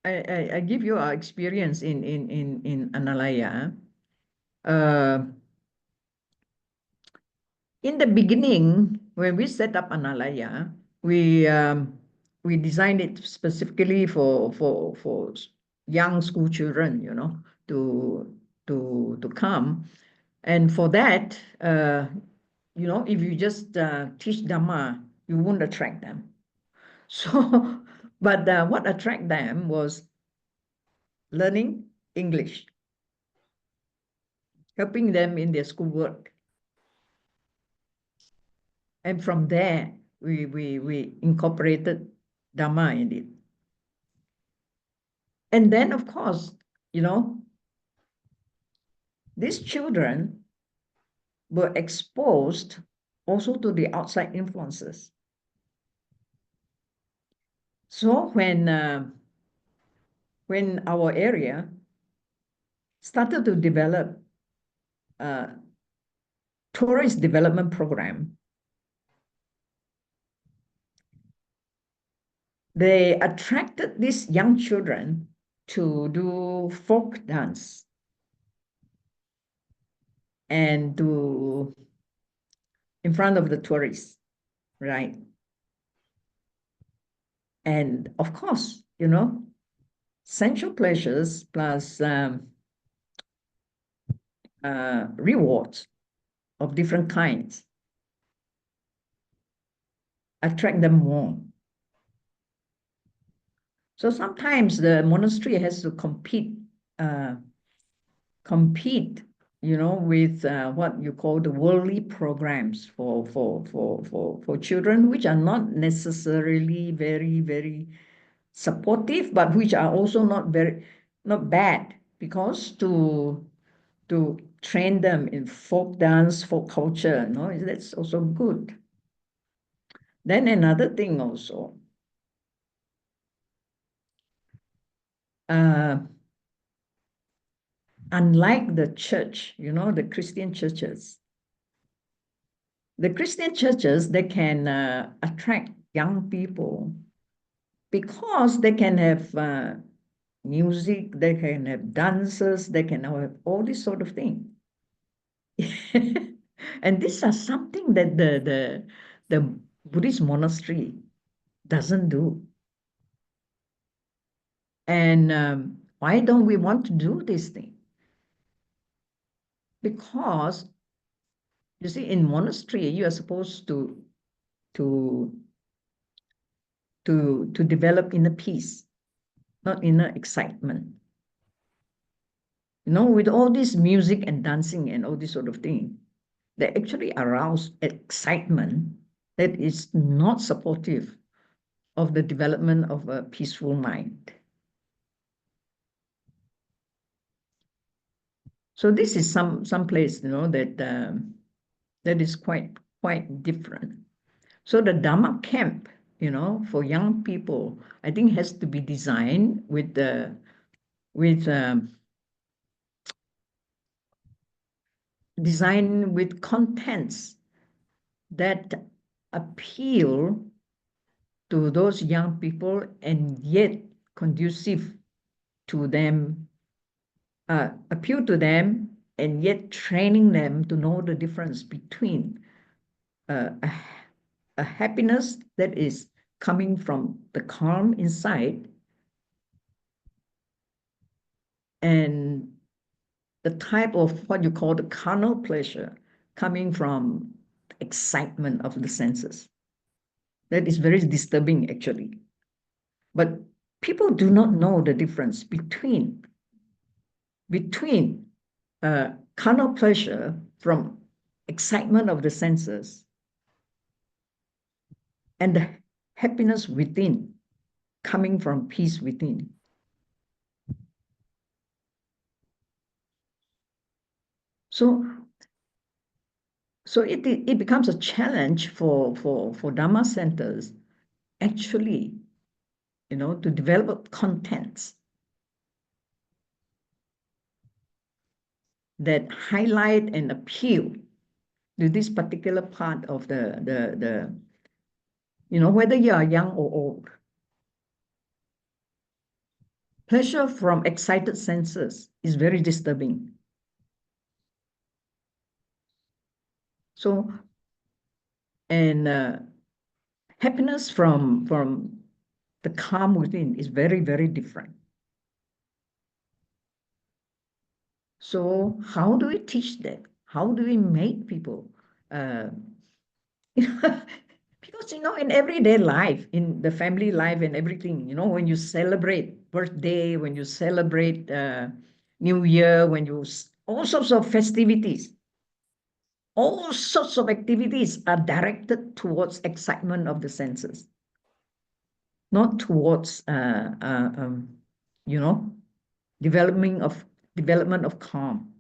Speaker 1: I give you our experience in Analaya. In the beginning, when we set up Analaya, we designed it specifically for young school children, you know, to come. And for that, you know, if you just teach Dhamma, you won't attract them. So, but what attract them was learning English, helping them in their schoolwork. And from there, we incorporated Dhamma in it. And then, of course, you know, these children were exposed also to the outside influences. So when our area started to develop a tourist development program, they attracted these young children to do folk dance and to in front of the tourists, right? And of course, you know, sensual pleasures plus rewards of different kinds attract them more. So sometimes the monastery has to compete, you know, with what you call the worldly programs for children, which are not necessarily very supportive, but which are also not bad, because to train them in folk dance, folk culture, no, that's also good. Then another thing also, unlike the church, you know, the Christian churches, they can attract young people because they can have music, they can have dances, they can have all this sort of thing. And these are something that the Buddhist monastery doesn't do. And why don't we want to do this thing? Because you see, in monastery, you are supposed to develop inner peace, not inner excitement. You know, with all this music and dancing and all this sort of thing, they actually arouse excitement that is not supportive of the development of a peaceful mind. So this is some place, you know, that that is quite different. So the Dhamma camp, you know, for young people, I think has to be designed with contents that appeal to those young people and yet conducive to them, appeal to them and yet training them to know the difference between a happiness that is coming from the calm inside and the type of what you call the carnal pleasure coming from excitement of the senses. That is very disturbing, actually. But people do not know the difference between carnal pleasure from excitement of the senses and the happiness within, coming from peace within. So it becomes a challenge for Dharma centers, actually, to develop contents that highlight and appeal to this particular part of the whether you are young or old. Pleasure from excited senses is very disturbing. So, and happiness from the calm within is very, very different. So how do we teach that? How do we make people, because, in everyday life, in the family life and everything, when you celebrate birthday, when you celebrate New Year, all sorts of festivities, all sorts of activities are directed towards excitement of the senses, not towards, development of calm.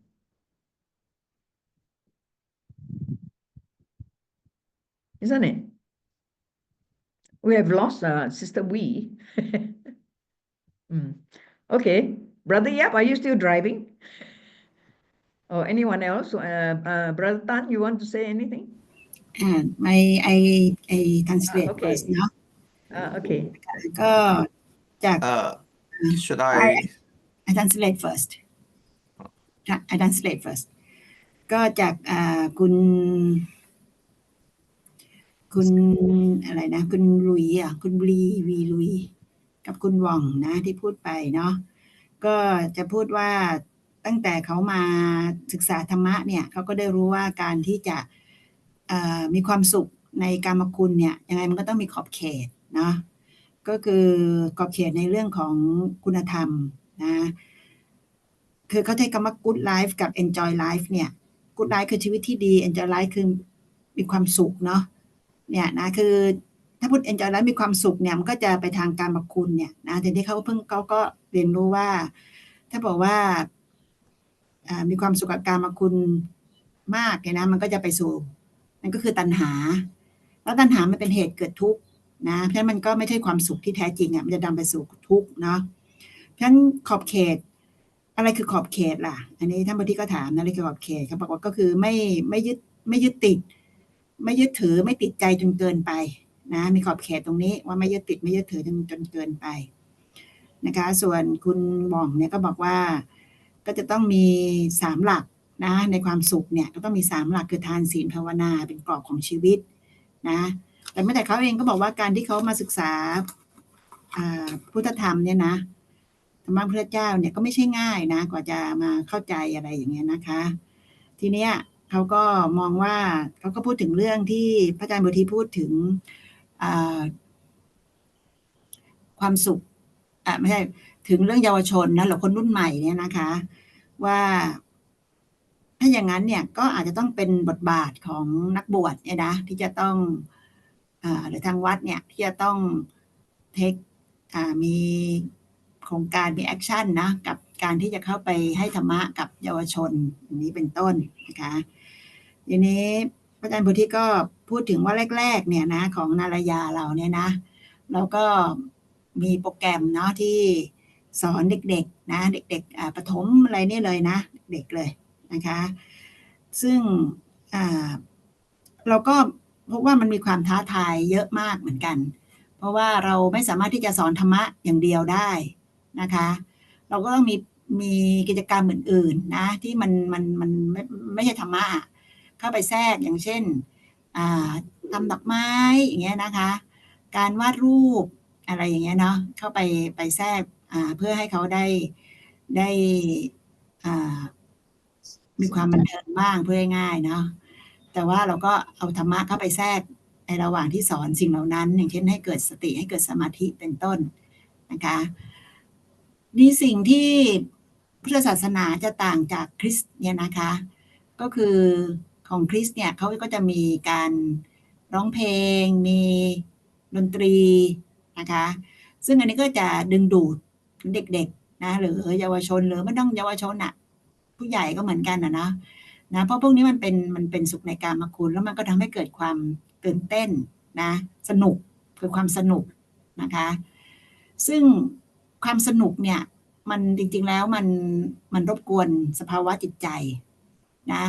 Speaker 1: Isn't it? We have lost Sister Wee. Okay, Brother Yap, are you still driving? Or anyone else? Brother Tan, you want to say anything?
Speaker 4: I translate
Speaker 1: Okay.
Speaker 4: first เนาะ
Speaker 1: Okay.
Speaker 4: ก็จาก
Speaker 7: should
Speaker 4: I translate first I translate first ก็จากคุณอะไรนะคุณลุยคุณวีลุยกับคุณหว่องนะที่พูดไปเนาะก็จะพูดว่าตั้งแต่เขามาศึกษาธรรมะเนี่ยเขาก็ได้รู้ว่าการที่จะมีความสุขในกามคุณเนี่ยยังไงมันก็ต้องมีขอบเขตเนาะก็คือขอบเขตในเรื่องของคุณธรรมนะคือเขาใช้คำว่า good life กับ enjoy life เนี่ย good life คือชีวิตที่ดี enjoy life คือมีความสุขเนาะเนี่ยนะคือถ้าพูด enjoy life มีความสุขเนี่ยมันก็จะไปทางกามคุณเนี่ยนะแต่ที่เขาก็เรียนรู้ว่าถ้าบอกว่ามีความสุขกับกามคุณมากเนี่ยนะมันก็จะไปสู่นั่นก็คือตัณหาแล้วตัณหามันเป็นเหตุเกิดทุกข์นะเพราะฉะนั้นมันก็ไม่ใช่ความสุขที่แท้จริงมันจะนำไปสู่ทุกข์เนาะเพราะฉะนั้นขอบเขตอะไรคือขอบเขตล่ะอันนี้ท่านบดีก็ถามนะอะไรคือขอบเขตเขาบอกว่าก็คือไม่ยึดติดไม่ยึดถือไม่ติดใจจนเกินไปนะมีขอบเขตตรงนี้ว่าไม่ยึดติดไม่ยึดถือจนเกินไปนะคะส่วนคุณบ่องเนี่ยก็บอกว่าก็จะต้องมี3หลักนะในความสุขเนี่ยก็ต้องมี3หลักคือทานศีลภาวนาเป็นกรอบของชีวิตนะแต่เมื่อแต่เขาเองก็บอกว่าการที่เขามาศึกษาพุทธธรรมเนี่ยนะธรรมะพระเจ้าเนี่ยก็ไม่ใช่ง่ายนะกว่าจะมาเข้าใจอะไรอย่างเงี้ยนะคะทีเนี้ยเขาก็มองว่าเขาก็พูดถึงเรื่องที่พระอาจารย์บุตรีพูดถึงความสุขไม่ใช่ถึงเรื่องเยาวชนนะหรือคนรุ่นใหม่เนี่ยนะคะว่าถ้าอย่างนั้นเนี่ยก็อาจจะต้องเป็นบทบาทของนักบวชเนี่ยนะที่จะต้องหรือทางวัดเนี่ยที่จะต้องเทคมีโครงการมีแอคชั่นนะกับการที่จะเข้าไปให้ธรรมะกับเยาวชนอย่างนี้เป็นต้นนะคะทีนี้พระอาจารย์บุตรีก็พูดถึงว่าแรกๆเนี่ยนะของนารายาเราเนี่ยนะเราก็มีโปรแกรมเนาะที่สอนเด็กๆนะเด็กๆประถมอะไรนี่เลยนะเด็กเลยนะคะซึ่งเราก็พบว่ามันมีความท้าทายเยอะมากเหมือนกันเพราะว่าเราไม่สามารถที่จะสอนธรรมะอย่างเดียวได้นะคะเราก็ต้องมีกิจกรรมอื่นๆนะที่มันไม่ใช่ธรรมะเข้าไปแทรกอย่างเช่นทำดอกไม้อย่างเงี้ยนะคะการวาดรูปอะไรอย่างเงี้ยเนาะเข้าไปแทรกเพื่อให้เขาได้มีความบันเทิงบ้างเพื่อง่ายเนาะแต่ว่าเราก็เอาธรรมะเข้าไปแทรก ในระหว่างที่สอนสิ่งเหล่านั้นอย่างเช่นให้เกิดสติให้เกิดสมาธิเป็นต้นนะคะนี่สิ่งที่พุทธศาสนาจะต่างจากคริสต์เนี่ยนะคะก็คือของคริสต์เนี่ยเขาก็จะมีการร้องเพลงมีดนตรีนะคะซึ่งอันนี้ก็จะดึงดูดเด็กๆนะหรือเยาวชนหรือไม่ต้องเยาวชนอ่ะผู้ใหญ่ก็เหมือนกันนะเพราะพวกนี้มันเป็นสุขในกามคุณแล้วมันก็ทำให้เกิดความตื่นเต้นนะสนุกคือความสนุกนะคะซึ่งความสนุกเนี่ยมันจริงๆแล้วมันรบกวนสภาวะจิตใจนะ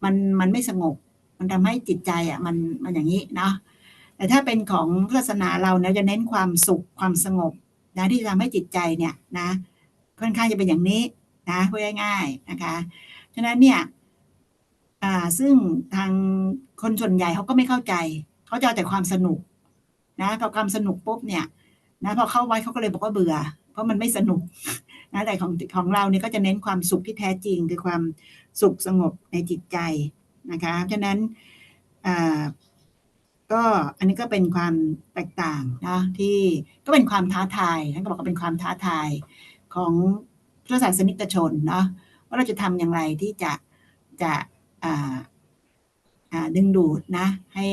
Speaker 4: มันไม่สงบมันทำให้จิตใจอ่ะมันอย่างนี้เนาะแต่ถ้าเป็นของศาสนาเราเนี่ยจะเน้นความสุขความสงบนะที่จะทำให้จิตใจเนี่ยนะค่อนข้างจะเป็นอย่างนี้นะพูดง่ายๆนะคะฉะนั้นเนี่ยซึ่งทางคนส่วนใหญ่เขาก็ไม่เข้าใจเขาจะเอาแต่ความสนุกนะพอความสนุกปุ๊บเนี่ยนะพอเข้าไว้เขาก็เลยบอกว่าเบื่อเพราะมันไม่สนุกนะแต่ของเราเนี่ยก็จะเน้นความสุขที่แท้จริงคือความสุขสงบในจิตใจนะคะฉะนั้นก็อันนี้ก็เป็นความแตกต่างนะที่ก็เป็นความท้าทายท่านก็บอกว่าเป็นความท้าทายของพุทธศาสนิกชนเนาะว่าเราจะทำอย่างไรที่จะดึงดูดนะให้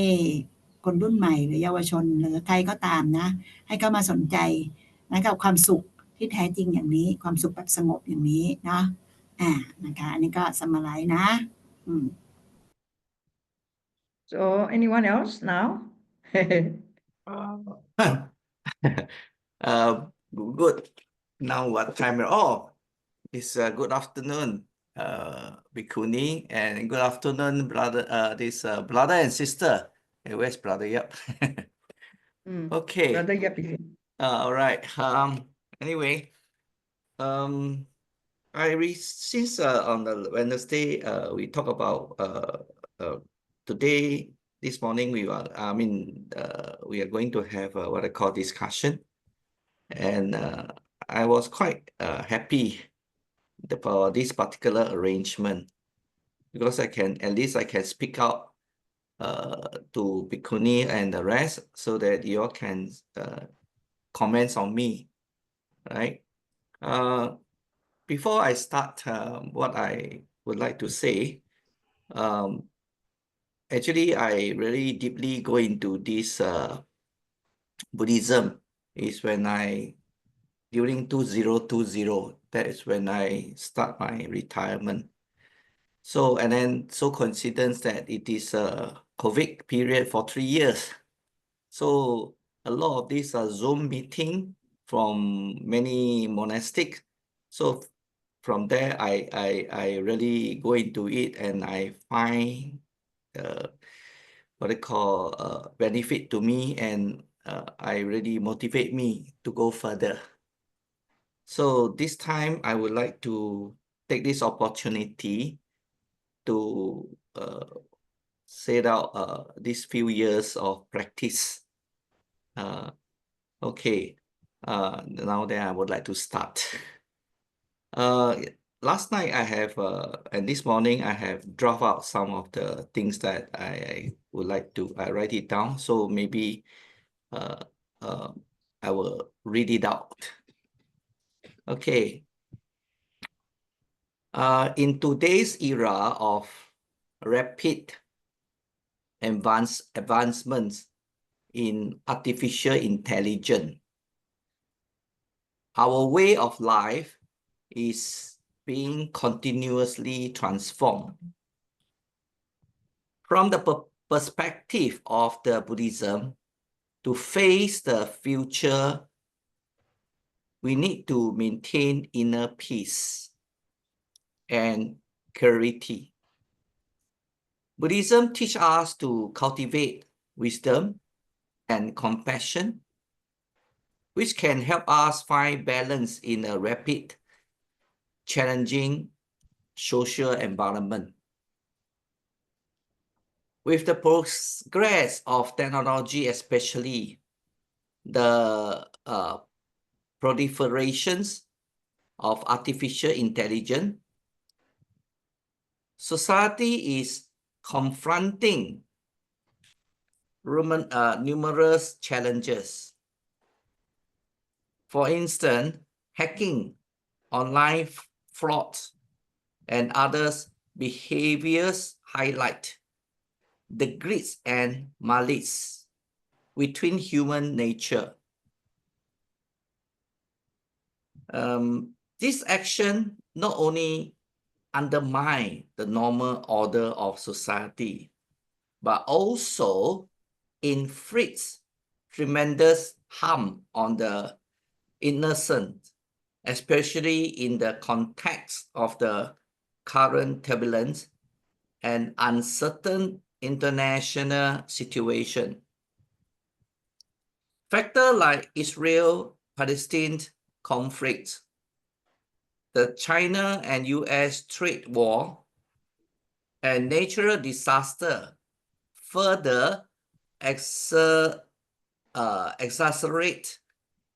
Speaker 4: คนรุ่นใหม่หรือเยาวชนหรือใครก็ตามนะให้เข้ามาสนใจนะกับความสุขที่แท้จริงอย่างนี้ความสุขแบบสงบอย่างนี้เนาะนะคะอันนี้ก็สมัยนะ
Speaker 1: So anyone else now?
Speaker 7: Good. Now what time? Oh, it's good afternoon, Bhikkhuni, and good afternoon, brother. This brother and sister. Hey, where's brother? Yep. Okay.
Speaker 1: Brother, yep.
Speaker 7: All right. Anyway, since on the Wednesday, we talk about today. This morning we are going to have what I call discussion, and I was quite happy for this particular arrangement because at least I can speak out to Bhikkhuni and the rest so that you all can comment on me, right? Before I start, what I would like to say, actually, I really deeply go into this Buddhism is when during 2020, that is when I start my retirement. So, and then so coincidence that it is a COVID period for 3 years. So a lot of these are Zoom meeting from many monastics. So from there, I really go into it and I find what I call benefit to me, and I really motivate me to go further. So this time I would like to take this opportunity to set out these few years of practice. Okay, now then I would like to start. Last night I have, and this morning I have draft out some of the things that I would like to, I write it down. So maybe I will read it out. Okay. In today's era of rapid advancements in artificial intelligence, our way of life is being continuously transformed. From the perspective of the Buddhism, to face the future, we need to maintain inner peace and clarity. Buddhism teaches us to cultivate wisdom and compassion, which can help us find balance in a rapid, challenging social environment. With the progress of technology, especially the proliferations of artificial intelligence, society is confronting numerous challenges. For instance, hacking, online fraud, and others behaviors highlight the greed and malice within human nature. This action not only undermine the normal order of society, but also inflicts tremendous harm on the innocent, especially in the context of the current turbulence and uncertain international situation. Factors like Israel-Palestine conflict, the China and US trade war, and natural disaster further exacerbate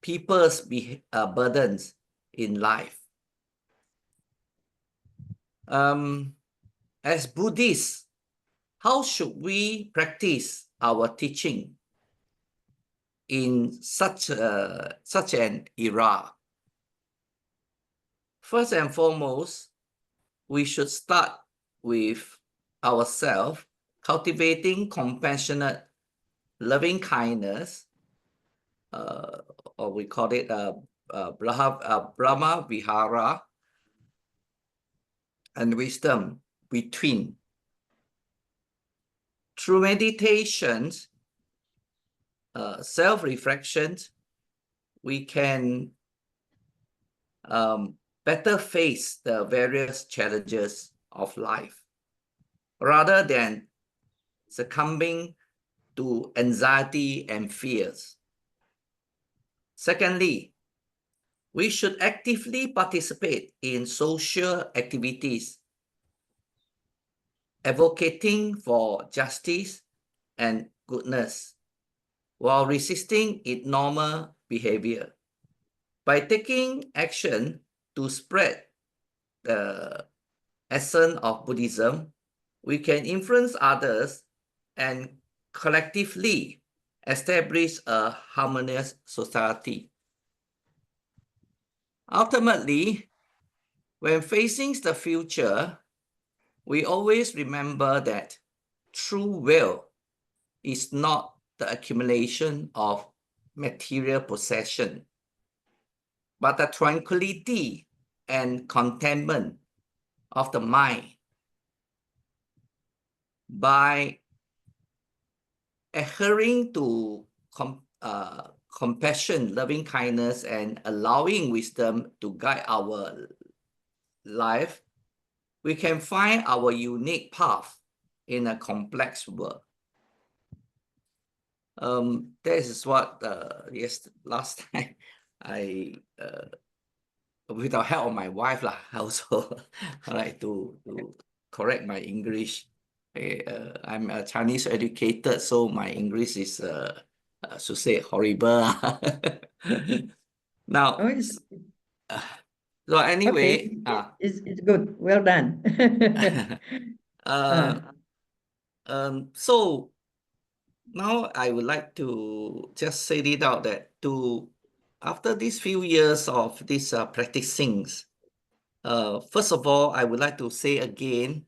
Speaker 7: people's burdens in life. As Buddhists, how should we practice our teaching in such an era? First and foremost, we should start with ourselves, cultivating compassionate, loving kindness, or we call it Brahma Vihara, and wisdom between. Through meditations, self-reflections, we can better face the various challenges of life rather than succumbing to anxiety and fears. Secondly, we should actively participate in social activities, advocating for justice and goodness, while resisting abnormal behavior. By taking action to spread the essence of Buddhism, we can influence others and collectively establish a harmonious society. Ultimately, when facing the future, we always remember that true will is not the accumulation of material possession, but the tranquility and contentment of the mind. By adhering to compassion, loving kindness, and allowing wisdom to guide our life, we can find our unique path in a complex world. This is what last time I, with the help of my wife, I also like to correct my English. I'm a Chinese educated, so my English is, should say, horrible. Now, so anyway,
Speaker 1: okay. It's good. Well done.
Speaker 7: So now I would like to just say it out that after these few years of this practicing, first of all, I would like to say again,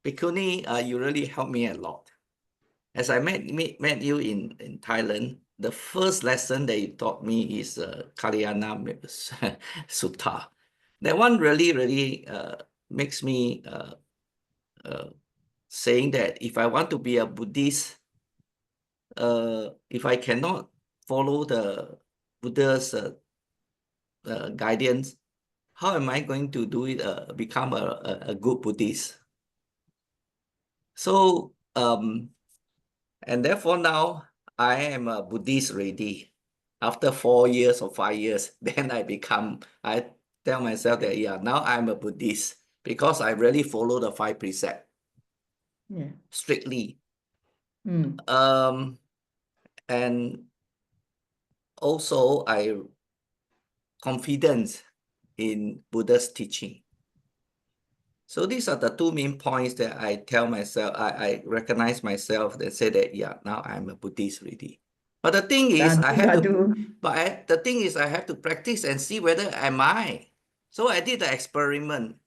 Speaker 7: Bhikkhuni, you really helped me a lot. As I met you in Thailand, the first lesson that you taught me is Kalyana Sutta. That one really makes me saying that if I want to be a Buddhist, if I cannot follow the Buddha's guidance, how am I going to do it, become a good Buddhist? So, and therefore now I am a Buddhist already. After 4 years or 5 years, then I tell myself that, yeah, now I'm a Buddhist because I really follow the 5 precepts strictly. And also I confident in Buddha's teaching. So these are the two main points that I tell myself, I recognize myself and say that, yeah, now I'm a Buddhist already. But the thing is, I have to, the thing is, I have to practice and see whether am I. So I did the experiment.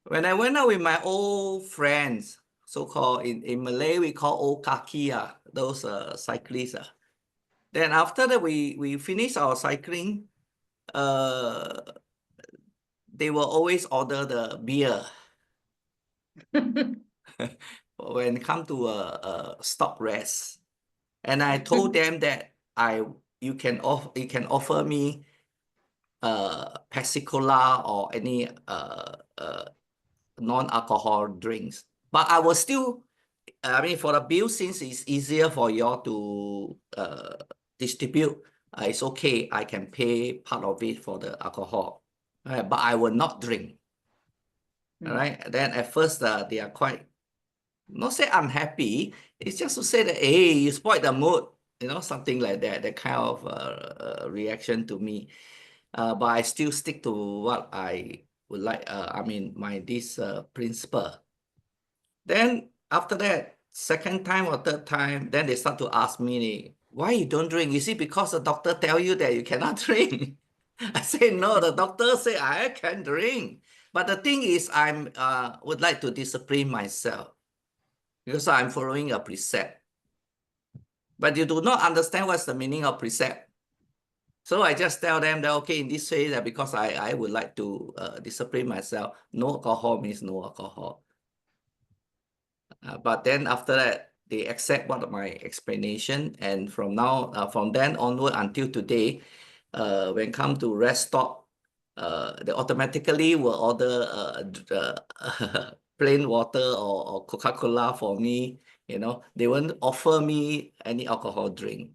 Speaker 7: When I went out with my old friends, so-called in Malay, we call old kaki, those cyclists. Then after that, we finished our cycling, they will always order the beer. When it come to a stop rest. And I told them that you can offer me Pepsi-Cola or any non-alcohol drinks. But I will still, I mean, for the bill, since it's easier for y'all to distribute, it's okay. I can pay part of it for the alcohol, but I will not drink. All right. Then at first, they are quite, not say unhappy. It's just to say that, hey, you spoiled the mood, something like that. That kind of reaction to me. But I still stick to what I would like. I mean, this principle. Then after that, second time or third time, then they start to ask me, why you don't drink? Is it because the doctor tell you that you cannot drink? I say, no, the doctor say I can drink. But the thing is, I would like to discipline myself because I'm following a precept. But you do not understand what's the meaning of precept. So I just tell them that, okay, in this way, that because I would like to discipline myself, no alcohol means no alcohol. But then after that, they accept what my explanation. And from then onward until today, when come to rest stop, they automatically will order plain water or Coca-Cola for me. They won't offer me any alcohol drink.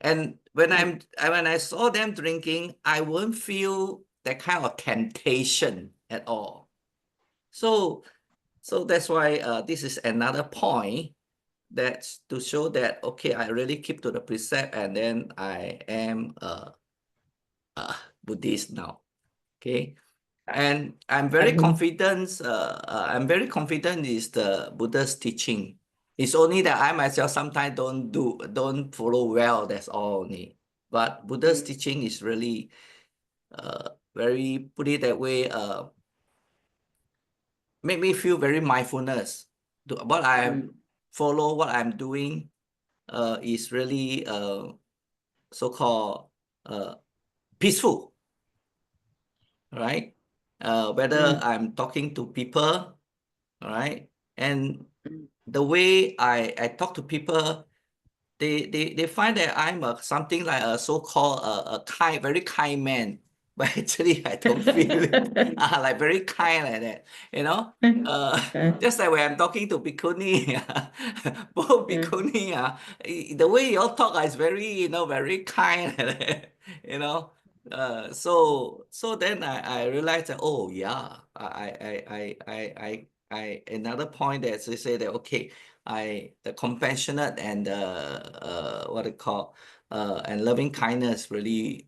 Speaker 7: And when I saw them drinking, I won't feel that kind of temptation at all. So that's why this is another point that's to show that, okay, I really keep to the precept, and then I am a Buddhist now. Okay. And I'm very confident. I'm very confident is the Buddha's teaching. It's only that I myself sometimes don't follow well. That's all only. But Buddha's teaching is really very, put it that way, make me feel very mindfulness. What I follow, what I'm doing, is really so-called peaceful. Right? Whether I'm talking to people, all right, and the way I talk to people, they find that I'm something like a so-called a kind, very kind man, but actually I don't feel it. Like very kind like that, just like when I'm talking to Bhikkhuni, both Bhikkhuni, the way you all talk is very, very kind like that, so then I realized that, oh yeah, I another point that they say that, okay, the compassionate and what they call and loving kindness really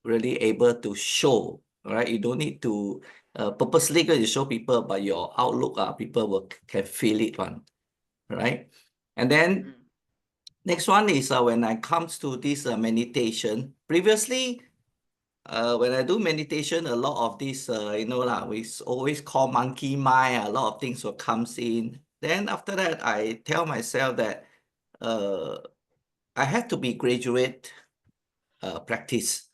Speaker 7: really able to show, right? You don't need to purposely go to show people, but your outlook, people can feel it one, right? And then next one is when I comes to this meditation. Previously, when I do meditation, a lot of this, we always call monkey mind. A lot of things will comes in. Then after that, I tell myself that I have to be graduate practice.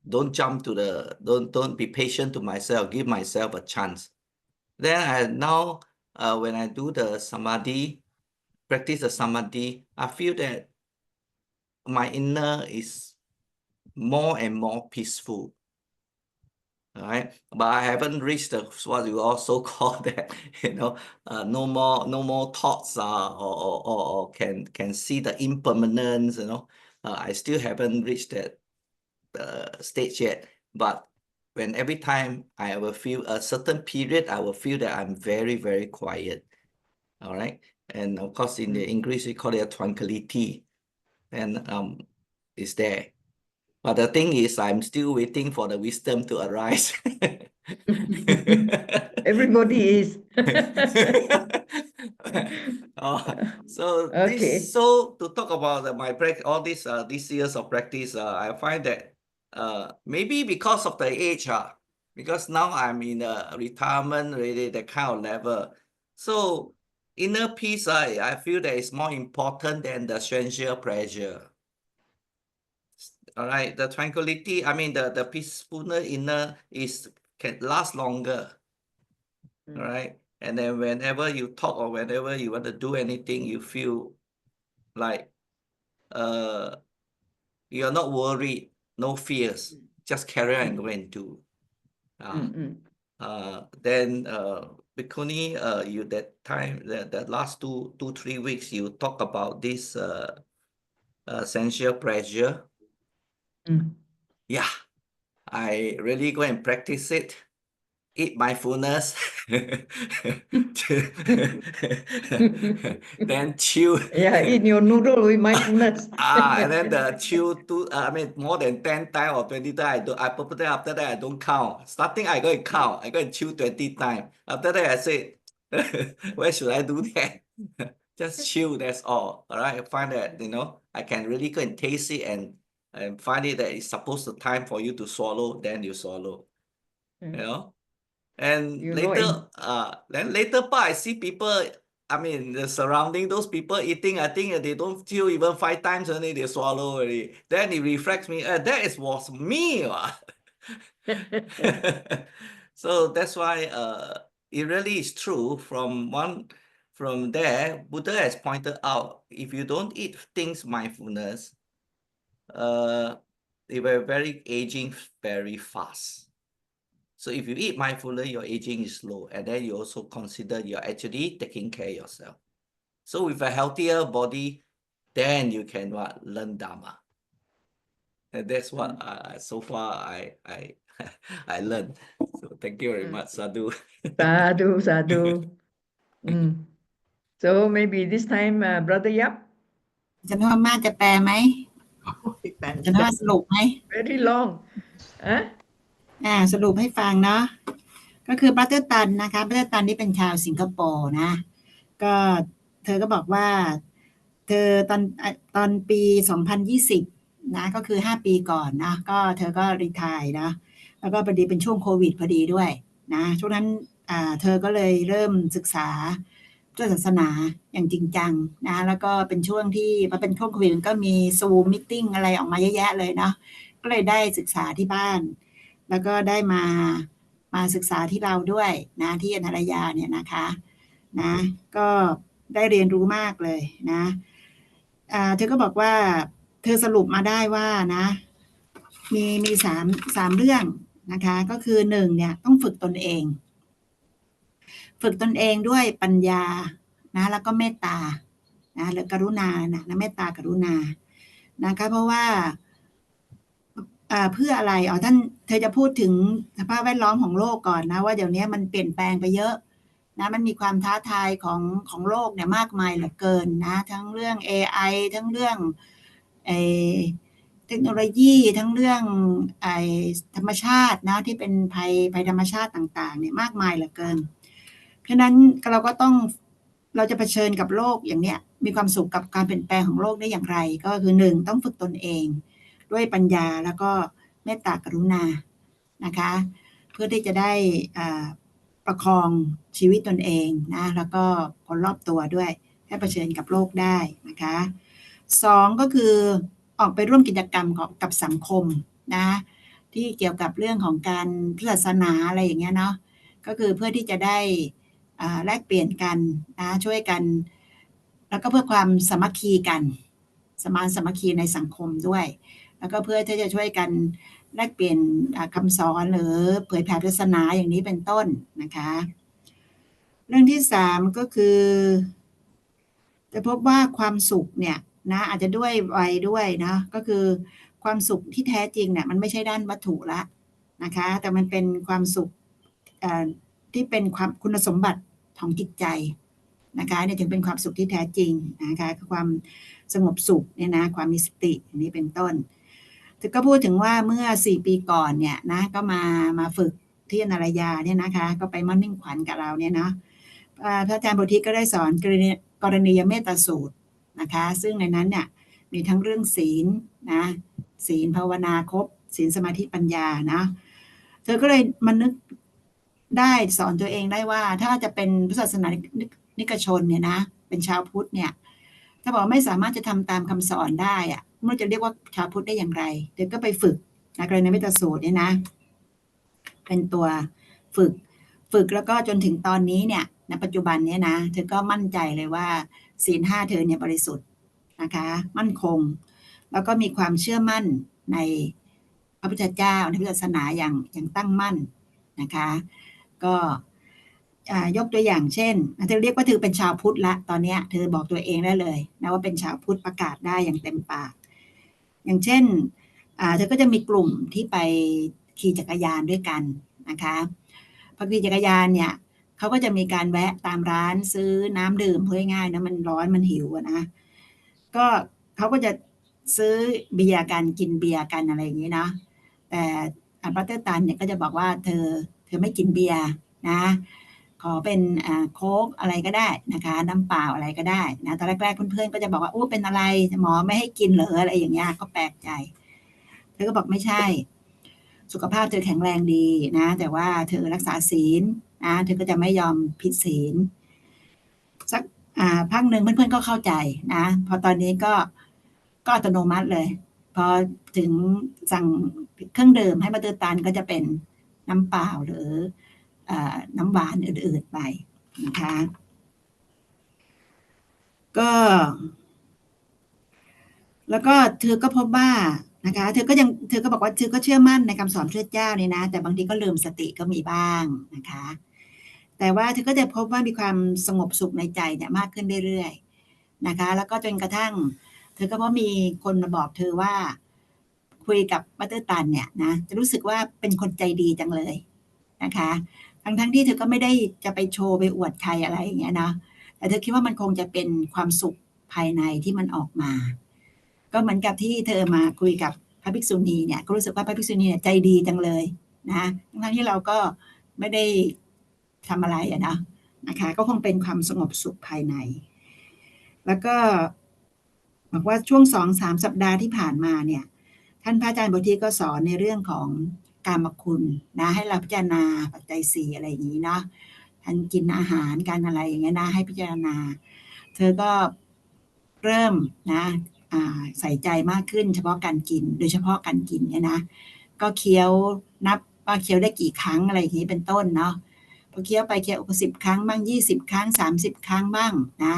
Speaker 7: Don't jump to don't be patient to myself. Give myself a chance. Then now when I do the samadhi, practice the samadhi, I feel that my inner is more and more peaceful. All right, but I haven't reached what you also call that, no more thoughts or can see the impermanence. I still haven't reached that stage yet. But when every time I will feel a certain period, I will feel that I'm very, very quiet. All right, and of course in the English we call it a tranquility, and it's there. But the thing is, I'm still waiting for the wisdom to arise.
Speaker 1: Everybody is.
Speaker 7: So
Speaker 1: Okay.
Speaker 7: to talk about my all these years of practice, I find that maybe because of the age, because now I'm in a retirement really, that kind of level. So inner peace, I feel that is more important than the sensual pressure. All right, the tranquility, I mean the peacefulness inner can last longer. All right. And then whenever you talk or whenever you want to do anything, you feel like you're not worried, no fears, just carry on and go and do. Then Bhikkhuni, you that time, the last 3 weeks, you talk about this sensual pressure. Yeah, I really go and practice it. Eat mindfulness, then chew.
Speaker 1: Yeah, eat your noodle with mindfulness.
Speaker 7: And then the chew more than 10 times or 20 times. I purposely after that I don't count. Starting I go and count. I go and chew 20 times. After that I say, where should I do that? Just chew, that's all. All right. I find that I can really go and taste it and find it that it's supposed to time for you to swallow, then you swallow. And later, then later part, I see people, the surrounding those people eating, I think they don't chew even 5 times only, they swallow already. Then it reflects me, that was me. So that's why it really is true. From there, Buddha has pointed out, if you don't eat things mindfulness, they were very aging very fast. So if you eat mindfully, your aging is slow, and then you also consider you're actually taking care of yourself. So with a healthier body, then you can learn Dharma. And that's what so far I learned. So thank you very much, Sadhu.
Speaker 1: Sadhu, sadhu. So maybe this time, Brother Yap.
Speaker 4: จะน้องมาจะแปลไหมจะน้องสรุปไหม
Speaker 1: Very long.
Speaker 4: สรุปให้ฟังเนาะก็คือบัตเตอร์ตันนะคะบัตเตอร์ตันนี่เป็นชาวสิงคโปร์นะก็เธอก็บอกว่าเธอตอนปี2020นะก็คือ5 ปีก่อนนะก็เธอก็รีไทร์นะแล้วก็พอดีเป็นช่วงโควิดพอดีด้วยนะช่วงนั้นเธอก็เลยเริ่มศึกษาพุทธศาสนาอย่างจริงจังนะแล้วก็เป็นช่วงที่พอเป็นช่วงโควิดก็มีซูมมิทติ้งอะไรออกมาเยอะแยะเลยเนาะก็เลยได้ศึกษาที่บ้านแล้วก็ได้มาศึกษาที่เราด้วยนะที่อนาลยาเนี่ยนะคะนะก็ได้เรียนรู้มากเลยนะเธอก็บอกว่าเธอสรุปมาได้ว่านะมี3เรื่องนะคะก็คือ1เนี่ยต้องฝึกตนเองด้วยปัญญานะแล้วก็เมตตานะหรือกรุณานะเมตตากรุณานะคะเพราะว่าเพื่ออะไรเธอจะพูดถึงสภาพแวดล้อมของโลกก่อนนะว่าเดี๋ยวนี้มันเปลี่ยนแปลงไปเยอะนะมันมีความท้าทายของโลกเนี่ยมากมายเหลือเกินนะทั้งเรื่อง AI ทั้งเรื่องเทคโนโลยีทั้งเรื่องธรรมชาตินะที่เป็นภัยธรรมชาติต่างๆเนี่ยมากมายเหลือเกินเพราะนั้นเราจะเผชิญกับโลกอย่างเนี้ยมีความสุขกับการเปลี่ยนแปลงของโลกได้อย่างไรก็คือ1ต้องฝึกตนเองด้วยปัญญาแล้วก็เมตตากรุณานะคะเพื่อที่จะได้ประคองชีวิตตนเองนะแล้วก็คนรอบตัวด้วยให้เผชิญกับโลกได้นะคะ2ก็คือออกไปร่วมกิจกรรมกับสังคมนะที่เกี่ยวกับเรื่องของการศาสนาอะไรอย่างเงี้ยเนาะก็คือเพื่อที่จะได้แลกเปลี่ยนกันนะช่วยกันแล้วก็เพื่อความสามัคคีกันสมานสามัคคีในสังคมด้วยแล้วก็เพื่อที่จะช่วยกันแลกเปลี่ยนคำสอนหรือเผยแผ่ศาสนาอย่างนี้เป็นต้นนะคะเรื่องที่3ก็คือจะพบว่าความสุขเนี่ยนะอาจจะด้วยวัยด้วยนะก็คือความสุขที่แท้จริงเนี่ยมันไม่ใช่ด้านวัตถุละนะคะแต่มันเป็นความสุขที่เป็นความคุณสมบัติของจิตใจนะคะเนี่ยถึงเป็นความสุขที่แท้จริงนะคะคือความสงบสุขเนี่ยนะความมีสติอย่างนี้เป็นต้นก็พูดถึงว่าเมื่อ4 ปีก่อนเนี่ยนะก็มาฝึก ที่อนาลยาเนี่ยนะคะก็ไปมั่นมิ่งขวัญกับเราเนี่ยนะพระอาจารย์โพธิก็ได้สอนกรณียเมตตาสูตรนะคะซึ่งในนั้นเนี่ยมีทั้งเรื่องศีลนะศีลภาวนาครบศีลสมาธิปัญญานะเธอก็เลยมันนึกได้สอนตัวเองได้ว่าถ้าจะเป็นพุทธศาสนานิกชนเนี่ยนะเป็นชาวพุทธเนี่ยถ้าบอกไม่สามารถจะทำตามคำสอนได้อะมันจะเรียกว่าชาวพุทธได้อย่างไรเธอก็ไปฝึกนะกรณียเมตตาสูตรเนี่ยนะเป็นตัวฝึกแล้วก็จนถึงตอนนี้เนี่ยในปัจจุบันเนี่ยนะเธอก็มั่นใจเลยว่าศีล 5เธอเนี่ยบริสุทธิ์นะคะมั่นคงแล้วก็มีความเชื่อมั่นในพระพุทธเจ้าในพุทธศาสนาอย่างตั้งมั่นนะคะก็ยกตัวอย่างเช่นเธอเรียกว่าเธอเป็นชาวพุทธละตอนนี้เธอบอกตัวเองได้เลยนะว่าเป็นชาวพุทธประกาศได้อย่างเต็มปากอย่างเช่นเธอก็จะมีกลุ่มที่ไปขี่จักรยานด้วยกันนะคะพอขี่จักรยานเนี่ยเขาก็จะมีการแวะตามร้านซื้อน้ำดื่มเพื่อง่ายๆนะมันร้อนมันหิวนะก็เขาก็จะซื้อเบียร์กันกินเบียร์กันอะไรอย่างนี้นะแต่บัตเตอร์ตันเนี่ยก็จะบอกว่าเธอไม่กินเบียร์นะขอเป็นโค้กอะไรก็ได้นะคะน้ำเปล่าอะไรก็ได้นะตอนแรกๆเพื่อนๆก็จะบอกว่าโอ้เป็นอะไรหมอไม่ให้กินเหรออะไรอย่างเงี้ยก็แปลกใจเธอก็บอกไม่ใช่สุขภาพเธอแข็งแรงดีนะแต่ว่าเธอรักษาศีลนะเธอก็จะไม่ยอมผิดศีลสักพักหนึ่งเพื่อนๆก็เข้าใจนะพอตอนนี้ก็อัตโนมัติเลยพอถึงสั่งเครื่องดื่มให้มาเตอร์ตันก็จะเป็นน้ำเปล่าหรือน้ำหวานอื่นๆไปนะคะก็แล้วก็เธอก็พบว่านะคะเธอก็บอกว่าเธอก็เชื่อมั่นในคำสอนพระเจ้านี่นะแต่บางทีก็ลืมสติก็มีบ้างนะคะแต่ว่าเธอก็จะพบว่ามีความสงบสุขในใจเนี่ยมากขึ้นเรื่อยๆนะคะแล้วก็จนกระทั่งเธอก็พบมีคนมาบอกเธอว่าคุยกับบัตเตอร์ตันเนี่ยนะจะรู้สึกว่าเป็นคนใจดีจังเลยนะคะทั้งที่เธอก็ไม่ได้จะไปโชว์ไปอวดใครอะไรอย่างเงี้ยนะแต่เธอคิดว่ามันคงจะเป็นความสุขภายในที่มันออกมาก็เหมือนกับที่เธอมาคุยกับพระภิกษุณีเนี่ยก็รู้สึกว่าพระภิกษุณีเนี่ยใจดีจังเลยนะทั้งที่เราก็ไม่ได้ทำอะไรนะคะก็คงเป็นความสงบสุขภายในแล้วก็บอกว่าช่วง 2-3 สัปดาห์ที่ผ่านมาเนี่ยท่านพระอาจารย์โพธิก็สอนในเรื่องของกามคุณนะให้เราพิจารณาปัจจัย4อะไรอย่างนี้เนาะท่านกินอาหารการอะไรอย่างเงี้ยนะให้พิจารณาเธอก็เริ่มนะใส่ใจมากขึ้นเฉพาะการกินโดยเฉพาะการกินเนี่ยนะก็เคี้ยวนับว่าเคี้ยวได้กี่ครั้งอะไรอย่างนี้เป็นต้นเนาะพอเคี้ยวไปเคี้ยว10 ครั้งบ้าง20 ครั้ง30 ครั้งบ้างนะ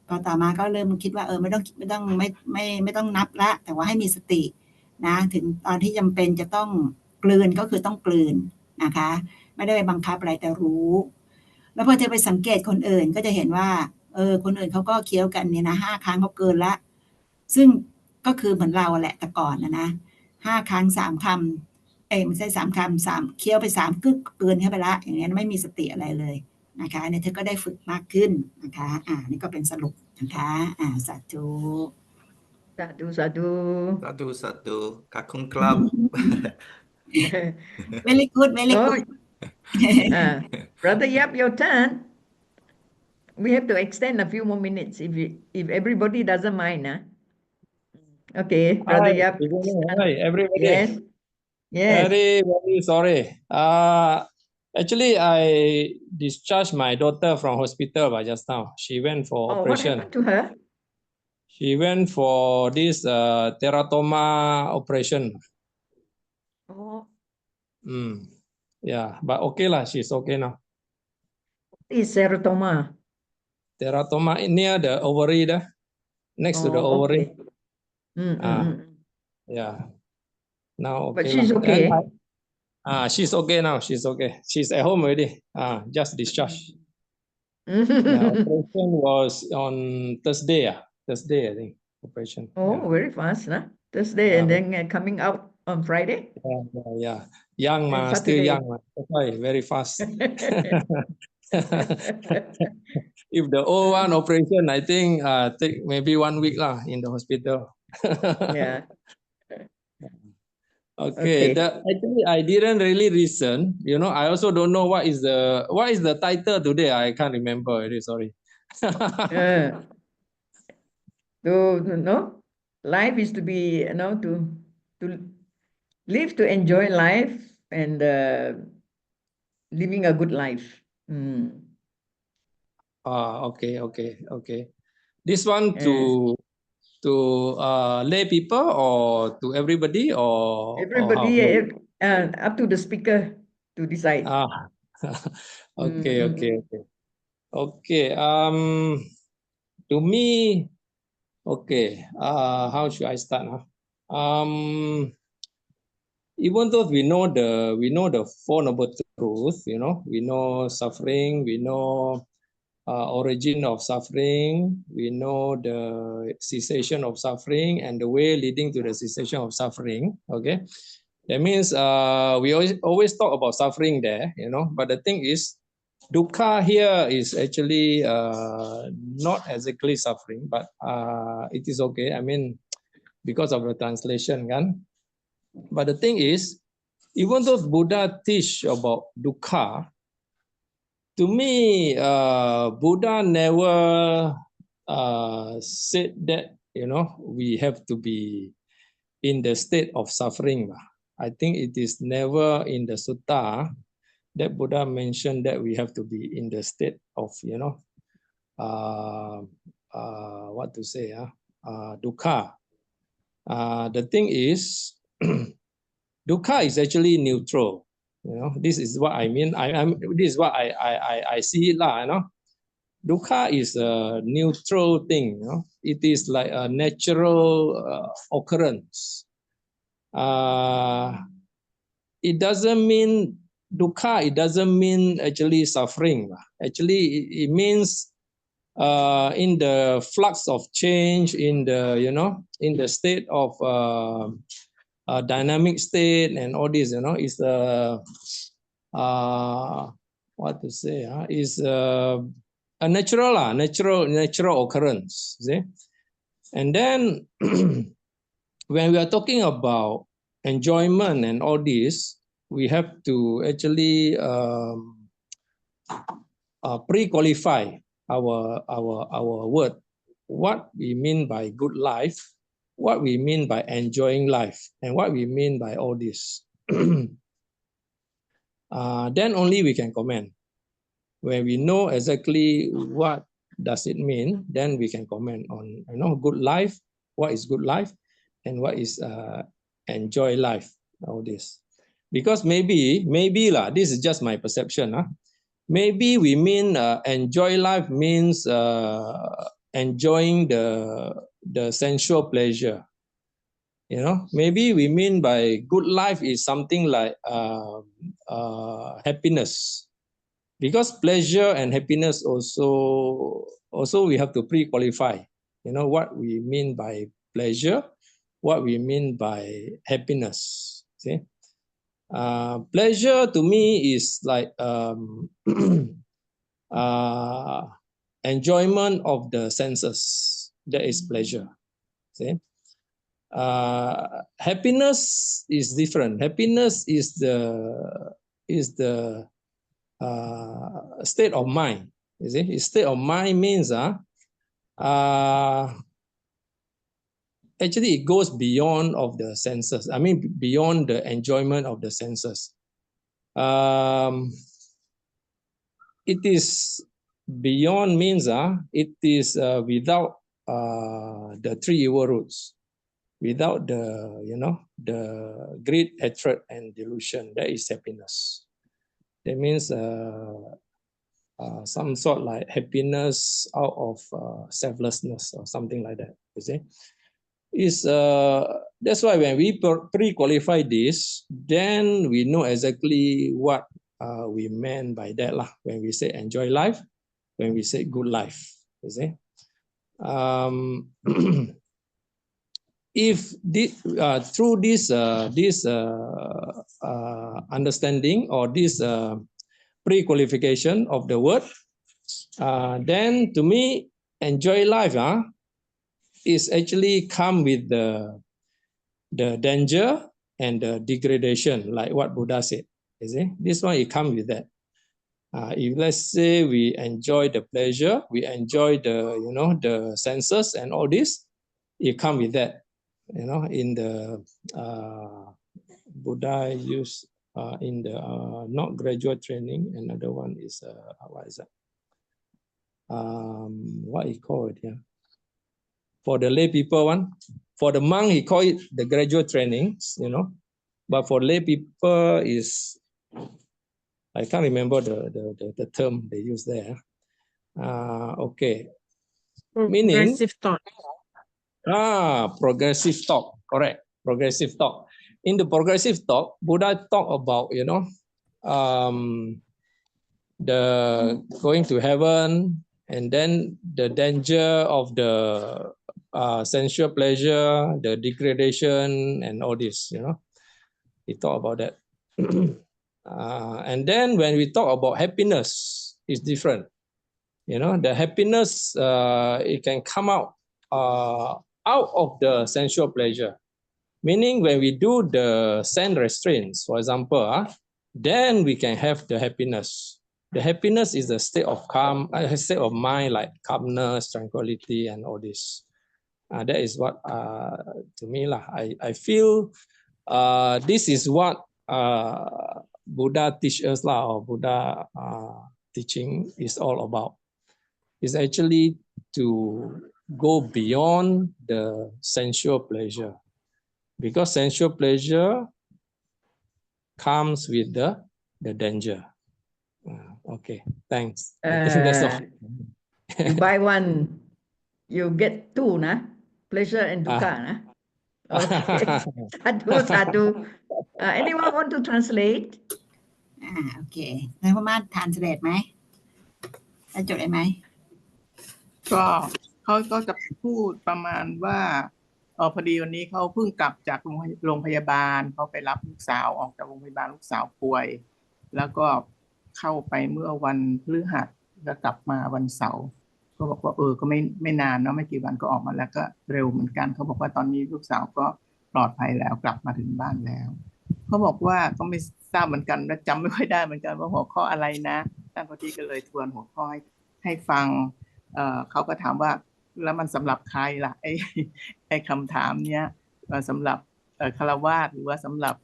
Speaker 4: พอต่อมาก็เริ่มคิดว่าไม่ต้องนับละแต่ว่าให้มีสตินะถึงตอนที่จำเป็นจะต้องกลืนก็คือต้องกลืนนะคะไม่ได้ไปบังคับอะไรแต่รู้แล้วพอเธอไปสังเกตคนอื่นก็จะเห็นว่าคนอื่นเขาก็เคี้ยวกันเนี่ยนะ5 ครั้งเขาเกินละซึ่งก็คือเหมือนเราแหละแต่ก่อนนะ5 ครั้ง3 คำไม่ใช่3 คำ3เคี้ยวไป3กึกเกินเข้าไปละอย่างนี้ไม่มีสติอะไรเลยนะคะเนี่ยเธอก็ได้ฝึกมากขึ้นนะคะนี่ก็เป็นสรุปนะคะสาธุ
Speaker 1: สาธุสาธุ
Speaker 7: สาธุสาธุขอบคุณครับ
Speaker 4: very good very good
Speaker 1: Brother Yap, your turn. We have to extend a few more minutes if everybody doesn't mind. Okay, Brother
Speaker 6: Hi,
Speaker 1: Yap.
Speaker 6: good evening. Hi, everybody.
Speaker 1: Yes. Yes.
Speaker 6: Very sorry. Actually, I discharged my daughter from hospital by just now. She went for
Speaker 1: What
Speaker 6: operation.
Speaker 1: happened to her?
Speaker 6: She went for this teratoma operation.
Speaker 1: Oh,
Speaker 6: Yeah, but okay lah. She's okay now.
Speaker 1: is serotonin.
Speaker 6: Teratoma near the ovary there, next to the ovary.
Speaker 1: Okay.
Speaker 6: Yeah. Now
Speaker 1: But
Speaker 6: okay
Speaker 1: she's
Speaker 6: lah.
Speaker 1: okay.
Speaker 6: She's okay now. She's okay. She's at home already. Just discharged. Yeah, operation was on Thursday. Thursday, I think. Operation.
Speaker 1: Oh, very fast, huh? Thursday and then coming out on Friday.
Speaker 6: Yeah. Young,
Speaker 1: And
Speaker 6: still
Speaker 1: Saturday.
Speaker 6: young. That's why very fast. If the old one operation, I think take maybe 1 week lah in the hospital.
Speaker 1: Yeah. Okay.
Speaker 6: Actually I didn't really listen. You know, I also don't know what is the title today. I can't remember. Really sorry.
Speaker 1: Life is to be, to live, to enjoy life, and living a good life.
Speaker 6: Okay. This one to lay people or to everybody or
Speaker 1: Everybody,
Speaker 6: how?
Speaker 1: up to the speaker to decide.
Speaker 6: Okay. To me, okay. How should I start? Even though we know the Four Noble Truths, you know, we know suffering, we know origin of suffering, we know the cessation of suffering and the way leading to the cessation of suffering. Okay, that means we always talk about suffering there, you know, but the thing is, dukkha here is actually not exactly suffering, but it is okay. I mean, because of the translation, kan? But the thing is, even though Buddha teach about dukkha, to me, Buddha never said that, you know, we have to be in the state of suffering. I think it is never in the sutta that Buddha mentioned that we have to be in the state of, you know, what to say, dukkha. The thing is, dukkha is actually neutral. You know, this is what I mean. This is what I see it lah. You know, dukkha is a neutral thing. You know, it is like a natural occurrence. It doesn't mean dukkha. It doesn't mean actually suffering. Actually, it means in the flux of change, in the, you know, in the state of dynamic state and all this, you know, is what to say, is a natural occurrence. See? And then when we are talking about enjoyment and all this, we have to actually pre-qualify our word, what we mean by good life, what we mean by enjoying life, and what we mean by all this. Then only we can comment. When we know exactly what does it mean, then we can comment on, you know, good life, what is good life, and what is enjoy life, all this. Because maybe lah, this is just my perception. Maybe we mean enjoy life means enjoying the sensual pleasure. You know, maybe we mean by good life is something like happiness, because pleasure and happiness also we have to pre-qualify. You know what we mean by pleasure, what we mean by happiness. See, pleasure to me is like enjoyment of the senses. That is pleasure. See. Happiness is different. Happiness is the state of mind. You see, state of mind means actually it goes beyond of the senses. I mean, beyond the enjoyment of the senses. It is beyond means it is without the three evil roots. Without the, you know, the greed, hatred, and delusion, that is happiness. That means some sort like happiness out of selflessness or something like that. You see, is that's why when we pre-qualify this, then we know exactly what we meant by that lah. When we say enjoy life, when we say good life. You see. If through this understanding or this pre-qualification of the word, then to me, enjoy life is actually come with the danger and the degradation, like what Buddha said. You see, this one it comes with that. If let's say we enjoy the pleasure, we enjoy the the senses and all this, it comes with that. In the Buddha use in the not graduate training. Another one is what is that? What he call it? Yeah. For the lay people one, for the monk he call it the graduate trainings. But for lay people is, I can't remember the term they use there. Okay. Meaning
Speaker 5: Progressive thought.
Speaker 6: Progressive thought. Correct. Progressive thought. In the progressive thought, Buddha talk about the going to heaven, and then the danger of the sensual pleasure, the degradation, and all this. He talk about that. And then when we talk about happiness, it's different. The happiness it can come out of the sensual pleasure. Meaning when we do the sense restraints, for example, then we can have the happiness. The happiness is a state of calm, a state of mind like calmness, tranquility, and all this. That is what, to me, I feel this is what Buddha teaches or Buddha teaching is all about. It's actually to go beyond the sensual pleasure. Because sensual pleasure comes with the danger. Okay, thanks. I think that's all.
Speaker 1: You buy one, you get two, nah? Pleasure and dukkha, nah? Okay. Sadhu. Anyone want to translate?
Speaker 4: โอเคนายพม่าทานเสด็จไหมได้จดได้ไหม
Speaker 2: ก็เขาก็จะพูดประมาณว่าพอดีวันนี้เขาเพิ่งกลับจากโรงพยาบาลเขาไปรับลูกสาวออกจากโรงพยาบาลลูกสาวป่วยแล้วก็เข้าไปเมื่อวันพฤหัสแล้วกลับมาวันเสาร์ก็บอกว่าก็ไม่นานเนาะไม่กี่วันก็ออกมาแล้วก็เร็วเหมือนกันเขาบอกว่าตอนนี้ลูกสาวก็ปลอดภัยแล้วกลับมาถึงบ้านแล้วเขาบอกว่าก็ไม่ทราบเหมือนกันและจำไม่ค่อยได้เหมือนกันว่าหัวข้ออะไรนะท่านพอดีก็เลยทวนหัวข้อให้ฟังเขาก็ถามว่าแล้วมันสำหรับใครล่ะไอ้คำถามเนี้ยสำหรับฆราวาสหรือว่าสำหรับ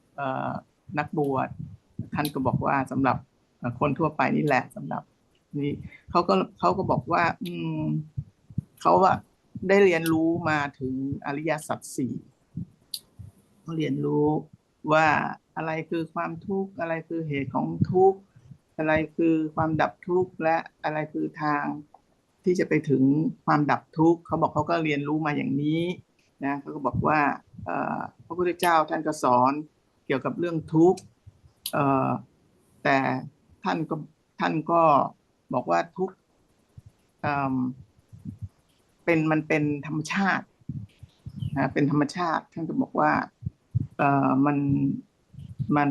Speaker 2: นักบวชท่านก็บอกว่าสำหรับคนทั่วไปนี่แหละสำหรับนี่เขาก็บอกว่าเขาได้เรียนรู้มาถึงอริยสัจสี่เขาเรียนรู้ว่าอะไรคือความทุกข์อะไรคือเหตุของทุกข์อะไรคือความดับทุกข์และอะไรคือทางที่จะไปถึงความดับทุกข์เขาบอกเขาก็เรียนรู้มาอย่างนี้นะเขาก็บอกว่าพระพุทธเจ้าท่านก็สอนเกี่ยวกับเรื่องทุกข์แต่ท่านก็บอกว่าทุกข์มันเป็นธรรมชาตินะเป็นธรรมชาติท่านก็บอกว่ามัน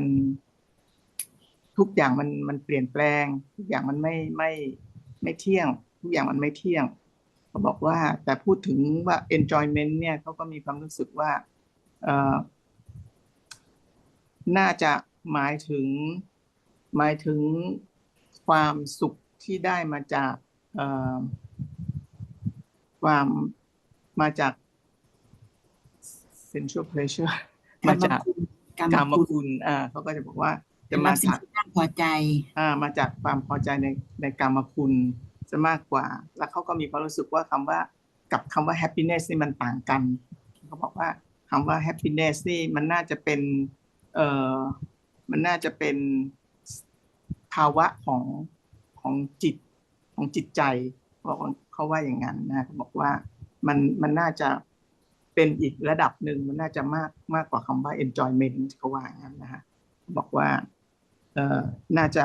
Speaker 2: ทุกอย่างมันเปลี่ยนแปลงทุกอย่างมันไม่เที่ยงทุกอย่างมันไม่เที่ยงเขาบอกว่าแต่พูดถึงว่า enjoyment เนี่ยเขาก็มีความรู้สึกว่าน่าจะหมายถึงความสุขที่ได้มาจากมาจาก sensual pleasure มาจากกามคุณเขาก็จะบอกว่าจะมาจาก
Speaker 4: พอใจ
Speaker 2: มาจากความพอใจในกามคุณจะมากกว่าแล้วเขาก็มีความรู้สึกว่าคำว่า happiness นี่มันต่างกันเขาบอกว่าคำว่า happiness นี่มันน่าจะเป็นภาวะของจิตใจเขาว่าอย่างนั้นนะเขาบอกว่ามันน่าจะเป็นอีกระดับหนึ่งมันน่าจะมากกว่าคำว่า enjoyment เขาว่าอย่างนั้นนะฮะบอกว่าน่าจะ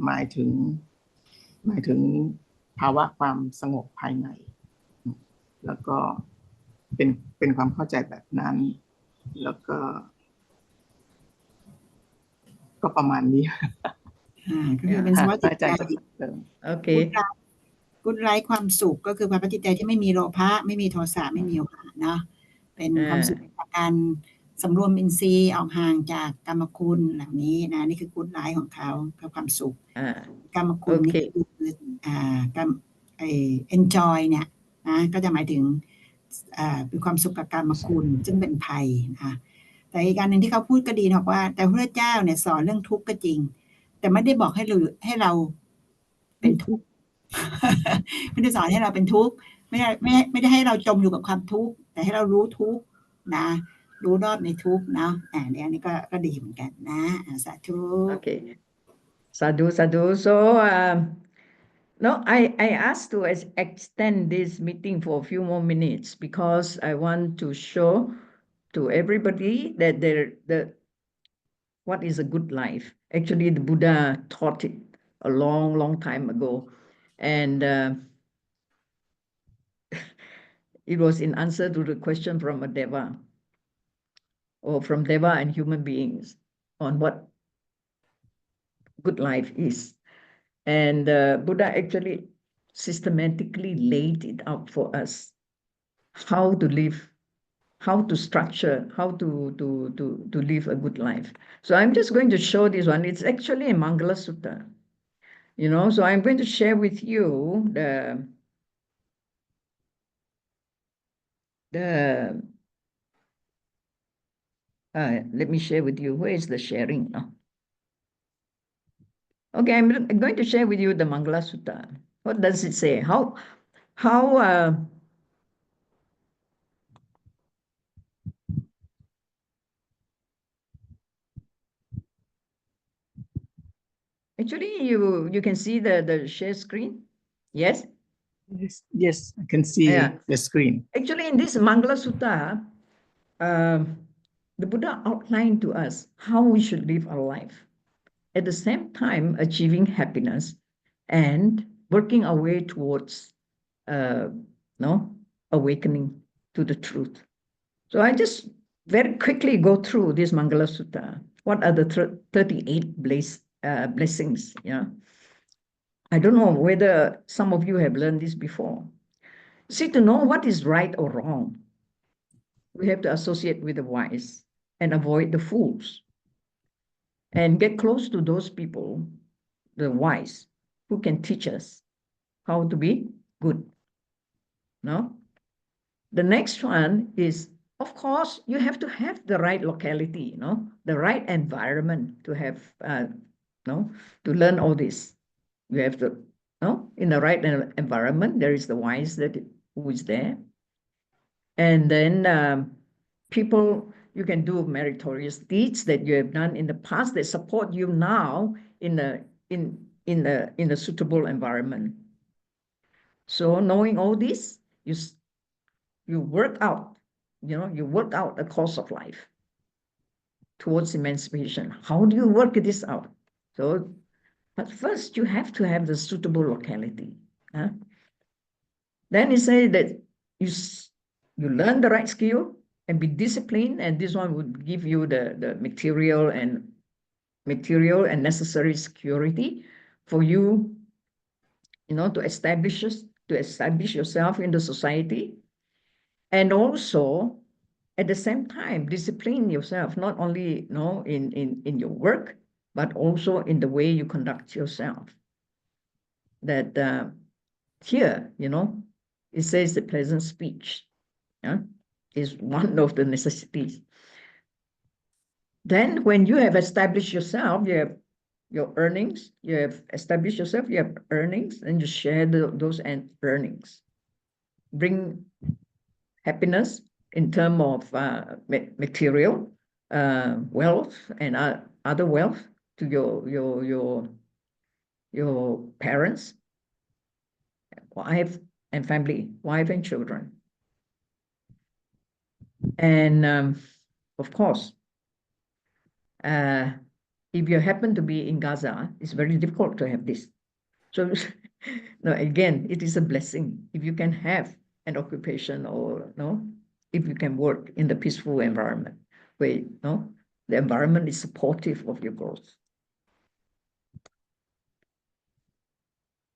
Speaker 2: หมายถึงภาวะความสงบภายในแล้วก็เป็นความเข้าใจแบบนั้นแล้วก็ประมาณนี้
Speaker 4: ก็คือเป็นสภาวะจิตใจ
Speaker 1: โอเค
Speaker 4: กุศลความสุขก็คือภาวะจิตใจที่ไม่มีโลภะไม่มีโทสะไม่มีโมหะเนาะเป็นความสุขจากการ สำรวมอินทรีย์ออกห่างจากกรรมคุณเหล่านี้นะนี่คือกู๊ดไลฟ์ของเขาคือความสุขกรรมคุณนี่คือenjoy เนี่ยนะก็จะหมายถึงเป็นความสุขกับกรรมคุณซึ่งเป็นภัยนะแต่อีกการหนึ่งที่เขาพูดก็ดีนะว่าแต่พระเจ้าเนี่ยสอนเรื่องทุกข์ก็จริงแต่ไม่ได้บอกให้เราเป็นทุกข์ ไม่ได้สอนให้เราเป็นทุกข์ไม่ได้ให้เราจมอยู่กับความทุกข์แต่ให้เรารู้ทุกข์นะรู้รอบในทุกข์เนาะเนี่ยอันนี้ก็ดีเหมือนกันนะสาธุ
Speaker 1: Okay. Sadhu. So no, I asked to extend this meeting for a few more minutes because I want to show to everybody that what is a good life. Actually, the Buddha taught it a long time ago, and it was in answer to the question from a Deva or from Deva and human beings on what good life is. And Buddha actually systematically laid it out for us, how to live, how to structure, how to live a good life. So I'm just going to show this one. It's actually a Mangala Sutta, you know. So I'm going to share with you let me share with you. Where is the sharing now? Okay, I'm going to share with you the Mangala Sutta. What does it say? How actually you can see the share screen? Yes?
Speaker 2: Yes, I can see the screen.
Speaker 1: Actually, in this Mangala Sutta, the Buddha outlined to us how we should live our life, at the same time achieving happiness and working our way towards awakening to the truth. So I just very quickly go through this Mangala Sutta. What are the 38 blessings? Yeah, I don't know whether some of you have learned this before. See, to know what is right or wrong, we have to associate with the wise and avoid the fools, and get close to those people, the wise, who can teach us how to be good. No? The next one is, of course, you have to have the right locality, the right environment to have, to learn all this. You have to, in the right environment, there is the wise who is there. And then people, you can do meritorious deeds that you have done in the past that support you now in a suitable environment. So knowing all this, you work out, you work out the course of life towards emancipation. How do you work this out? So, but first you have to have the suitable locality. Then he says that you learn the right skill and be disciplined, and this one would give you the material and necessary security for you, to establish yourself in the society, and also at the same time discipline yourself, not only in your work, but also in the way you conduct yourself. That here, it says the pleasant speech is one of the necessities. Then when you have established yourself, you have your earnings, you have established yourself, you have earnings, and you share those earnings. Bring happiness in terms of material, wealth, and other wealth to your parents, wife and family, wife and children. And of course, if you happen to be in Gaza, it's very difficult to have this. So no, again, it is a blessing if you can have an occupation, or if you can work in the peaceful environment where the environment is supportive of your growth.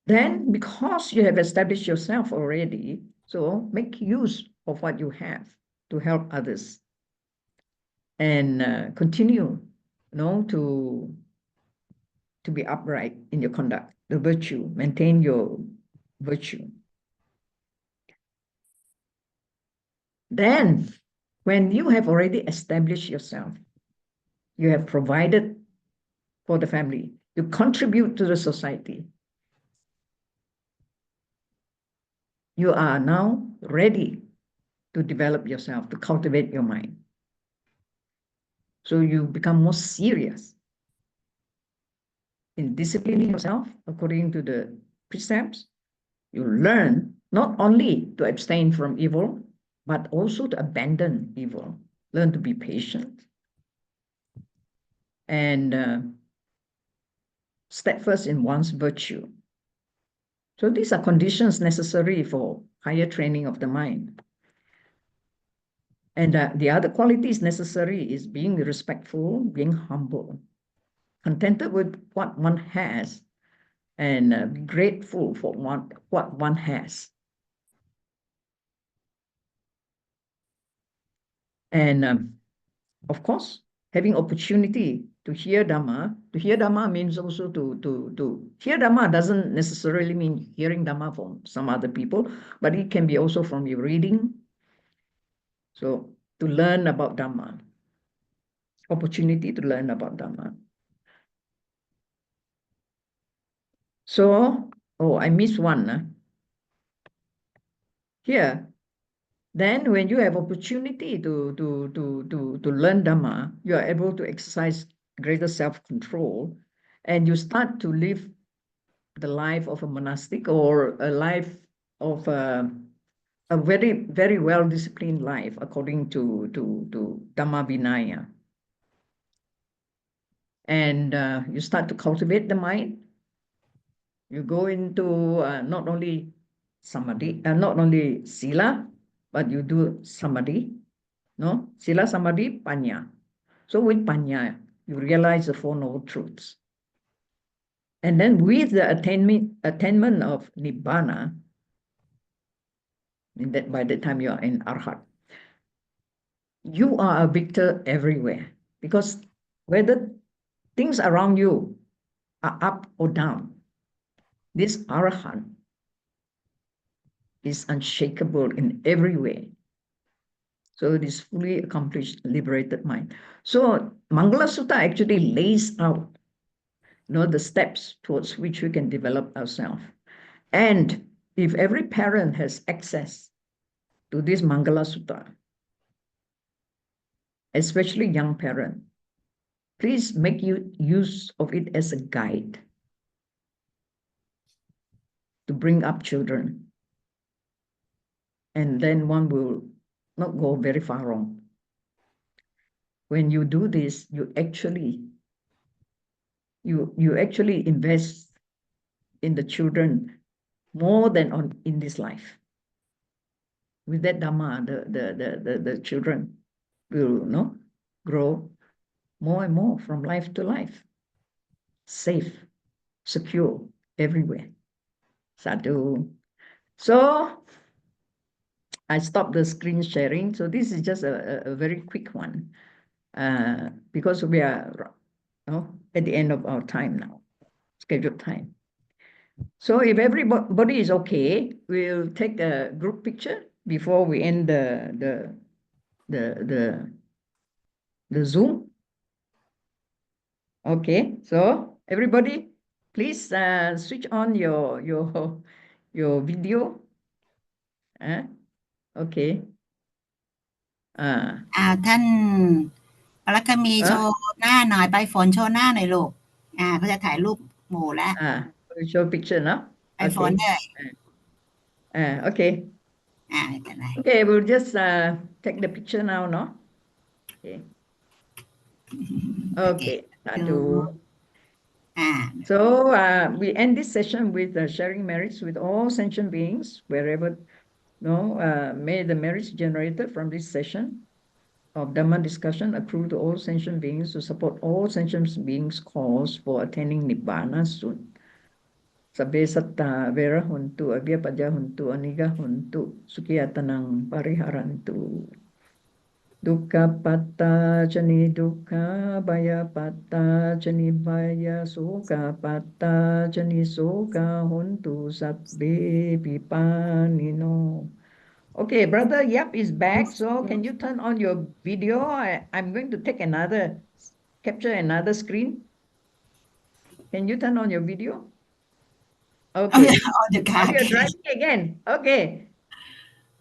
Speaker 1: Then, because you have established yourself already, so make use of what you have to help others. and continue, to be upright in your conduct, the virtue, maintain your virtue. Then, when you have already established yourself, you have provided for the family, you contribute to the society, you are now ready to develop yourself, to cultivate your mind. So you become more serious in disciplining yourself according to the precepts. You learn not only to abstain from evil, but also to abandon evil. Learn to be patient and steadfast in one's virtue. So these are conditions necessary for higher training of the mind. And the other qualities necessary is being respectful, being humble, contented with what one has, and be grateful for what one has. And of course, having opportunity to hear Dhamma. To hear Dhamma means also to hear Dhamma doesn't necessarily mean hearing Dhamma from some other people, but it can be also from your reading. So to learn about Dhamma, opportunity to learn about Dhamma. So, I missed one. Here, then when you have opportunity to learn Dhamma, you are able to exercise greater self-control, and you start to live the life of a monastic or a life of a very, very well-disciplined life according to Dhamma Vinaya. And you start to cultivate the mind. You go into not only samadhi, not only sila, but you do samadhi, no? Sila, samadhi, panya. So with panya, you realize the Four Noble Truths. And then with the attainment of nibbana, by the time you are in arhat, you are a victor everywhere, because whether things around you are up or down, this arhat is unshakable in every way. So it is fully accomplished, liberated mind. So Mangala Sutta actually lays out, the steps towards which we can develop ourselves. And if every parent has access to this Mangala Sutta, especially young parent, please make use of it as a guide to bring up children. And then one will not go very far wrong. When you do this, you actually invest in the children more than in this life. With that Dhamma, the children will grow more and more from life to life, safe, secure, everywhere. Sadhu. So I stopped the screen sharing. So this is just a very quick one, because we are at the end of our time now, scheduled time. So if everybody is okay, we'll take a group picture before we end the Zoom. Okay, so everybody, please switch on your video. Okay.
Speaker 4: ท่านปรักมีโชว์หน้าหน่อยไปฝนโชว์หน้าหน่อยลูกเขาจะถ่ายรูปหมู่แล้ว
Speaker 1: show picture now.
Speaker 4: ไปฝนเลย
Speaker 1: okay.
Speaker 4: ไม่เป็นไร
Speaker 1: Okay, we'll just take the picture now, no? Okay. So we end this session with sharing merits with all sentient beings wherever. May the merits generated from this session of Dhamma discussion accrue to all sentient beings to support all sentient beings' cause for attaining Nibbana soon. Sabbe satta vera huntu, abhyapaja huntu, aniga huntu, sukhiyatanang pariharantu. Dukkha patta jani dukkha, bhaya patta jani bhaya, sukha patta jani sukha, hontu sabbe pipanino. Okay, brother Yap is back. So can you turn on your video? I'm going to take capture another screen. Can you turn on your video? Okay.
Speaker 4: Oh, the
Speaker 1: Oh,
Speaker 4: car.
Speaker 1: you're driving again. Okay.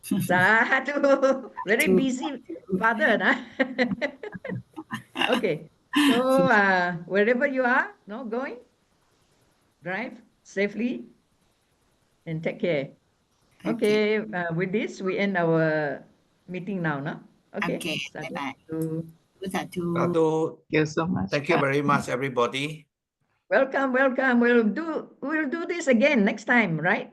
Speaker 1: Sadhu. Very busy father, nah? Okay. So wherever you are, no, going, drive safely and take care. Okay. With this, we end our meeting now, no? Okay.
Speaker 4: Okay.
Speaker 1: Sadhu.
Speaker 4: Bye-bye. Satu.
Speaker 7: Sadhu,
Speaker 2: Thank you so much.
Speaker 7: thank you very much, everybody.
Speaker 1: Welcome, welcome. We'll do this again next time, right?